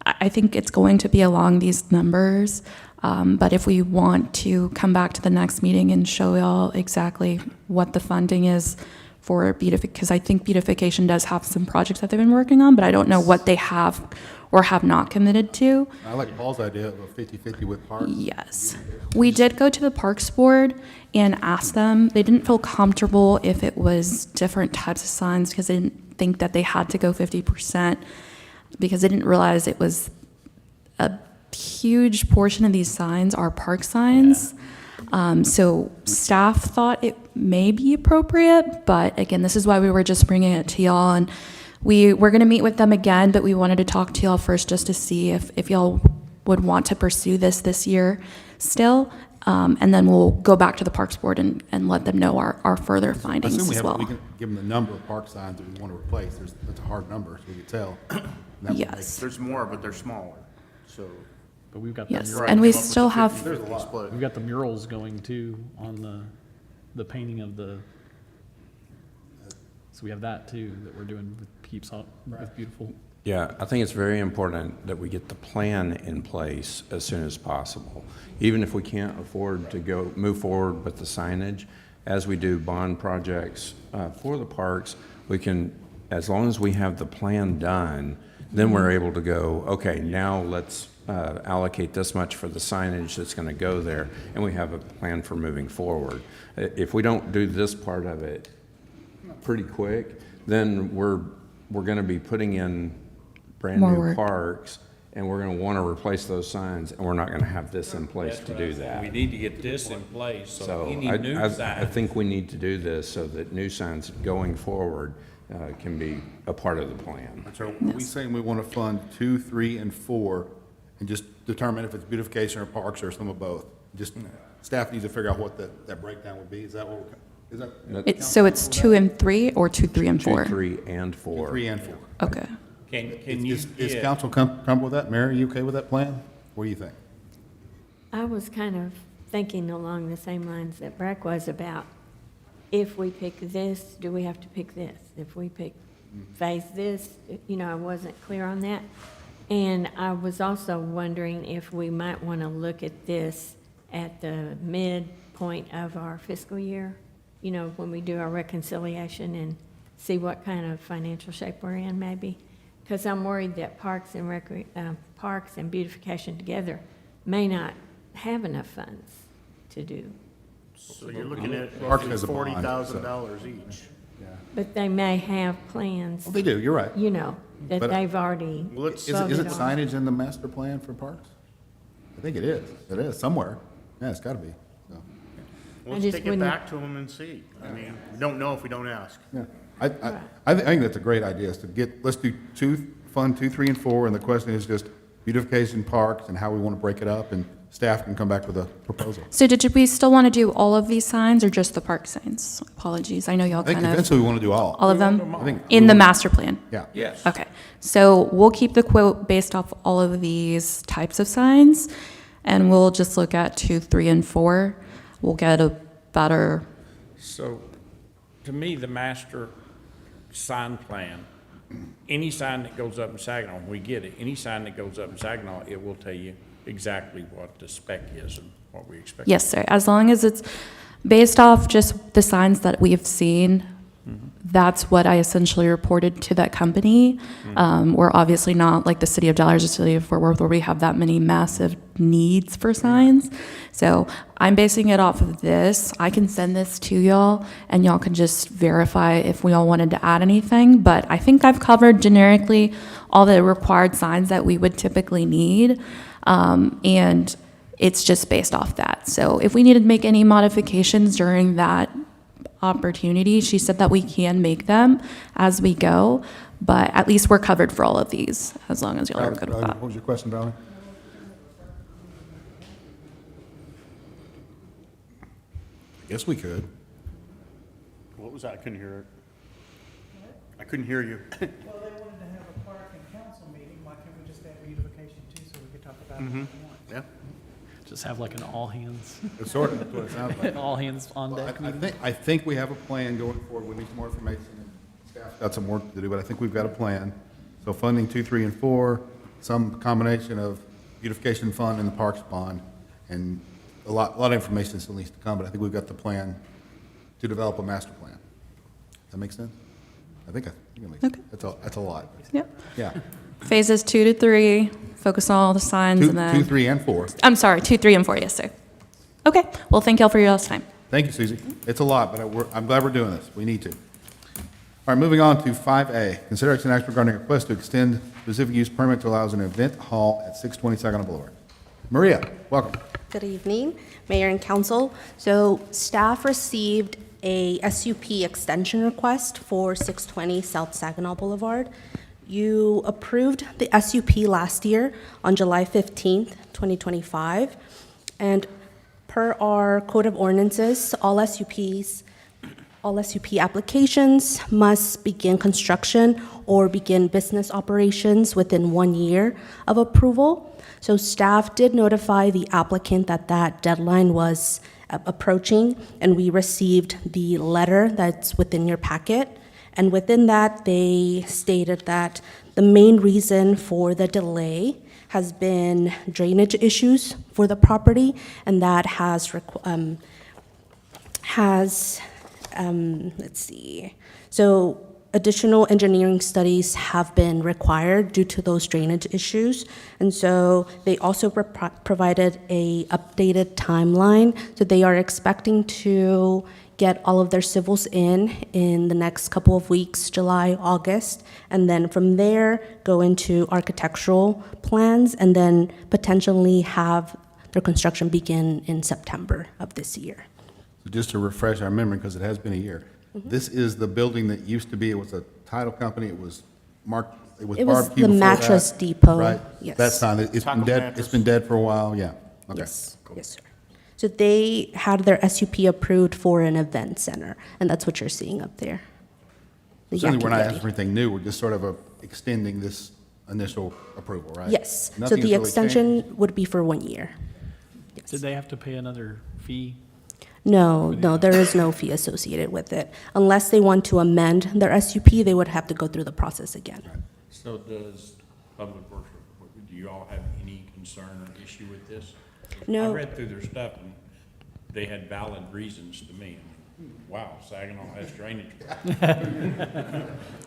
I think it's going to be along these numbers. But if we want to come back to the next meeting and show y'all exactly what the funding is for beautification, because I think beautification does have some projects that they've been working on, but I don't know what they have or have not committed to. I like Paul's idea of a 50-50 with parks. Yes. We did go to the Parks Board and ask them. They didn't feel comfortable if it was different types of signs because they didn't think that they had to go 50% because they didn't realize it was a huge portion of these signs are park signs. So staff thought it may be appropriate, but again, this is why we were just bringing it to y'all. And we're going to meet with them again, but we wanted to talk to y'all first just to see if y'all would want to pursue this year still. And then we'll go back to the Parks Board and let them know our further I findings assume we as well. can give them the number of park signs that we want to replace. That's a hard number, so we can tell. That would make- Yes. There's more, but they're smaller, so. But we've got the Yes, murals, and we Come up with still the have, 50-50 split. we've got the murals going too on the painting of the, so we have that too, that we're doing with Keeps on, with beautiful. Yeah, I think it's very important that we get the plan in place as soon as possible. Even if we can't afford to move forward with the signage, as we do bond projects for the parks, we can, as long as we have the plan done, then we're able to go, okay, now let's allocate this much for the signage that's going to go there, and we have a plan for moving forward. If we don't do this part of it pretty quick, then we're going to be putting in brand More new work. parks, and we're going to want to replace those signs, and we're not going to have this in place to do We that. need to get this in place, so So any new I sign. think we need to do this so that new signs going forward can be a part of the plan. So are we saying we want to fund 2, 3, and 4, and just determine if it's beautification or parks or some of both? Just, staff needs to figure out what that breakdown would be. Is that what we're, is that? so it's 2 and 3 or 2, 3, and 4? 2, 3, and 4. 3 and 4. Okay. Can you Is get, council comfortable with that? Mary, you okay with that plan? What do you think? I was kind of thinking along the same lines that Brack was about. If we pick this, do we have to pick this? If we pick phase this, I wasn't clear on that. And I was also wondering if we might want to look at this at the midpoint of our fiscal year, when we do our reconciliation and see what kind of financial shape we're in maybe. Because I'm worried that parks and beautification together may not have enough funds to do. So you're looking at Parks roughly has a bond, $40,000 each. But they may have plans, Well, they do, you're right. that But- they've already Well, let's, Is it voted on. signage in the master plan for parks? I think it is. It is, somewhere. Yeah, it's got to be. So, let's just take it wouldn't- back to them and see. I mean, we don't know if we don't ask. yeah. I think that's a great idea, is to let's do fund 2, 3, and 4, and the question is just beautification, parks, and how we want to break it up, and staff can come back with a proposal. So did we still want to do all of these signs or just the park signs? Apologies, I know y'all I think kind of, eventually we want to do all. all of them? I think In the master plan? Yeah. yes. Okay, so we'll keep the quote based off all of these types of signs, and we'll just look at 2, 3, and 4. We'll get a better, So, to me, the master sign plan, any sign that goes up in Saginaw, we get it, any sign that goes up in Saginaw, it will tell you exactly what the spec is and what we expect. yes, sir, as long as it's based off just the signs that we have seen, that's what I essentially reported to that company. We're obviously not like the city of Dollars or city of Fort Worth where we have that many massive needs for signs. So I'm basing it off of this. I can send this to y'all and y'all can just verify if we all wanted to add anything. But I think I've covered generically all the required signs that we would typically need. And it's just based off that. So if we needed to make any modifications during that opportunity, she said that we can make them as we go, but at least we're covered for all of these, as long as y'all are good with that. What was your question, Valerie? I guess we could. What was that? I couldn't hear it. I couldn't hear you. Well, they wanted to have a park and council meeting, why can't we just have beautification too, so we could talk about it if we want? Yeah. Just have like an all hands, It's sort of, that's what it sounds like. all hands on Well, deck I meeting. think, I think we have a plan going forward. We need some more information. and Staff's got some work to do, but I think we've got a plan. So funding 2, 3, and 4, some combination of beautification fund and the parks bond, and a lot of information still needs to come, but I think we've got the plan to develop a master plan. Does that make sense? I think it makes sense. Okay. That's a lot. Yep. Yeah. Phases 2 to 3, focus on all the signs, 2, and then 2, 3, and 4. I'm sorry, 2, 3, and 4. Yes, sir. Okay. Well, thank y'all for your last time. Thank you, Susie. It's a lot, but I'm glad we're doing this. We need to. All right, moving on to 5A. Consideration action regarding a request to extend specific use permit to allow as an event hall at 620 Saginaw Boulevard. Maria, welcome. Good evening, Mayor and Council. So staff received a SUP extension request for 620 South Saginaw Boulevard. You approved the SUP last year on July 15th, 2025. And per our Code of Ordinances, all SUP applications must begin construction or begin business operations within 1 year of approval. So staff did notify the applicant that that deadline was approaching, and we received the letter that's within your packet. And within that, they stated that the main reason for the delay has been drainage issues for the property, and that let's see. So additional engineering studies have been required due to those drainage issues. And so they also provided a updated timeline. So they are expecting to get all of their civils in the next couple of weeks, July, August, and then from there go into architectural plans and then potentially have their construction begin in September of this year. So just to refresh our memory, because it has been a year, this is the building that used to be, it was a title company, it was marked, it was It was barbecue the before that, Mattress Depot, Right? yes. That's fine, it's been dead, it's been dead for a while, yeah. Okay. Yes, yes, sir. So they had their SUP approved for an event center, and that's what you're seeing up there. The Certainly, we're not Yankee asking for anything new, we're just sort of extending this initial approval, right? Yes, so Nothing's the really extension would be for 1 year. Did they have to pay another fee? No, there is no fee associated with it. Unless they want to amend their SUP, they would have to go through the process again. So does Public Works, do you all have any concern or issue with this? No. I read through their stuff and they had valid reasons to me. Wow, Saginaw has drainage.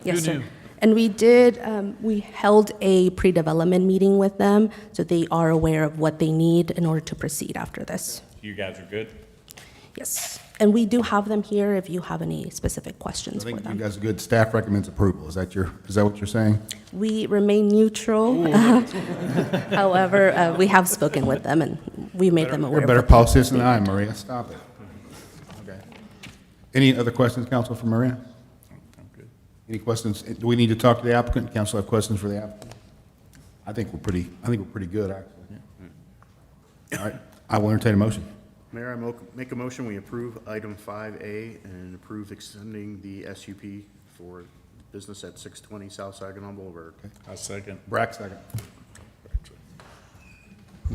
Yes, sir. And we held a pre-development meeting with them, so they are aware of what they need in order to proceed after this. You guys are good? Yes, and we do have them here if you have any specific I questions for think you them. guys are good, staff recommends approval, is that what you're saying? We remain neutral. However, we have spoken with them and we made them aware. You're a of better what they- politician than I am, Maria, stop it. Okay. Any other questions, council, for Maria? Any questions? Do we need to talk to the applicant? Council have questions for the applicant? I think we're pretty good, actually. All right, I will entertain a motion. Mayor, make a motion, we approve item 5A and approve extending the SUP for business at 620 South Saginaw Boulevard. I second. Brack, second.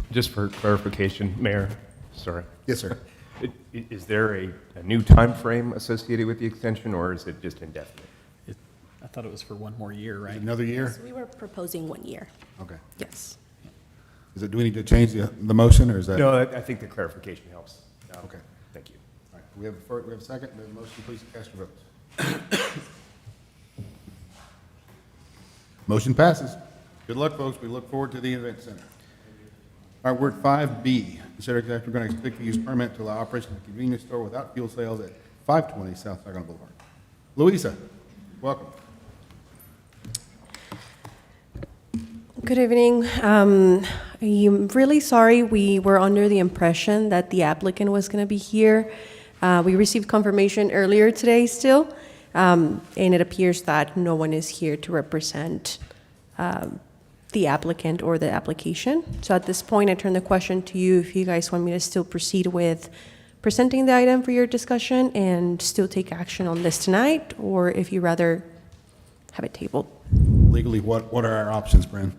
Just for clarification, Mayor, sorry. Yes, sir. Is there a new time frame associated with the extension, or is it just indefinite? I thought it was for 1 more year, right? Another year? So we were proposing 1 year. Okay. Yes. Do we need to change the motion, or is that? No, I think the clarification helps. Okay. Thank you. All right, we have a second, we have a motion, please cast your votes. Motion passes. Good luck, folks, we look forward to the event center. All right, we're at 5B, consider executive granting a special use permit to allow operation of a convenience store without fuel sales at 520 South Saginaw Boulevard. Louisa, welcome. Good evening. I'm really sorry. We were under the impression that the applicant was going to be here. We received confirmation earlier today still, and it appears that no one is here to represent the applicant or the application. So at this point, I turn the question to you if you guys want me to still proceed with presenting the item for your discussion and still take action on this tonight, or if you rather have it tabled. Legally, what are our options, Bren?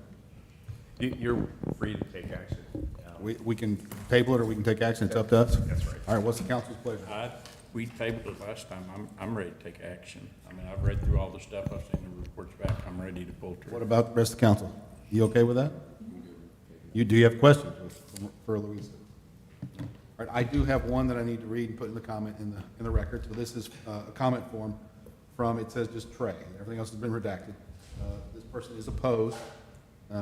You're free to take action. We can table it, or we can take action, it's up to us? That's right. All right, what's the council's pleasure? We tabled it last time. I'm ready to take action. I mean, I've read through all the stuff. I've seen the reports back. I'm ready to pull trigger. What about the rest of the council? You okay with that? Do you have questions for Louisa? All right, I do have one that I need to read and put in the comment in the record. So this is a comment form from, it says just Trey. Everything else has been redacted. This person is opposed.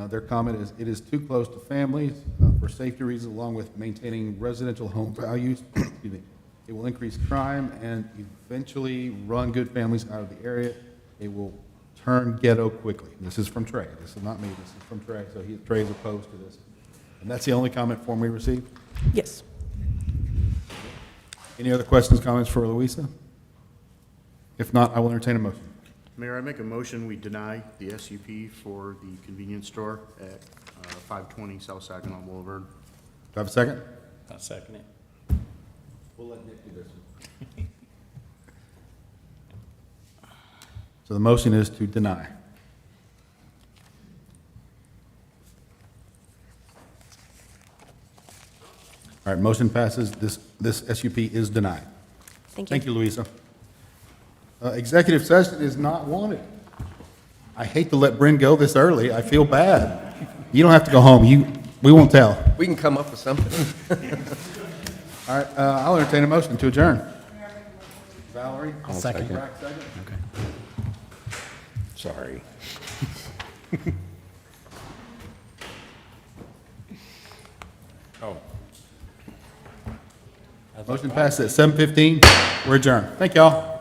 Their comment is, it is too close to families for safety reasons, along with maintaining residential home values. Excuse me. It will increase crime and eventually run good families out of the area. It will turn ghetto quickly. This is from Trey. This is not me. This is from Trey. So Trey is opposed to this. And that's the only comment form we received? Yes. Any other questions, comments for Louisa? If not, I will entertain a motion. Mayor, I make a motion, we deny the SUP for the convenience store at 520 South Saginaw Boulevard. Do I have a second? I second it. We'll let Nick do this one. So the motion is to deny. All right, motion passes. This SUP is denied. Thank you. Thank you, Louisa. Executive session is not wanted. I hate to let Bryn go this early. I feel bad. You don't have to go home. We won't tell. We can come up with something. All right, I'll entertain a motion to adjourn. Valerie? I'll Second. Brack, second. Sorry. Oh. Motion passes at 7:15. We're adjourned. Thank y'all.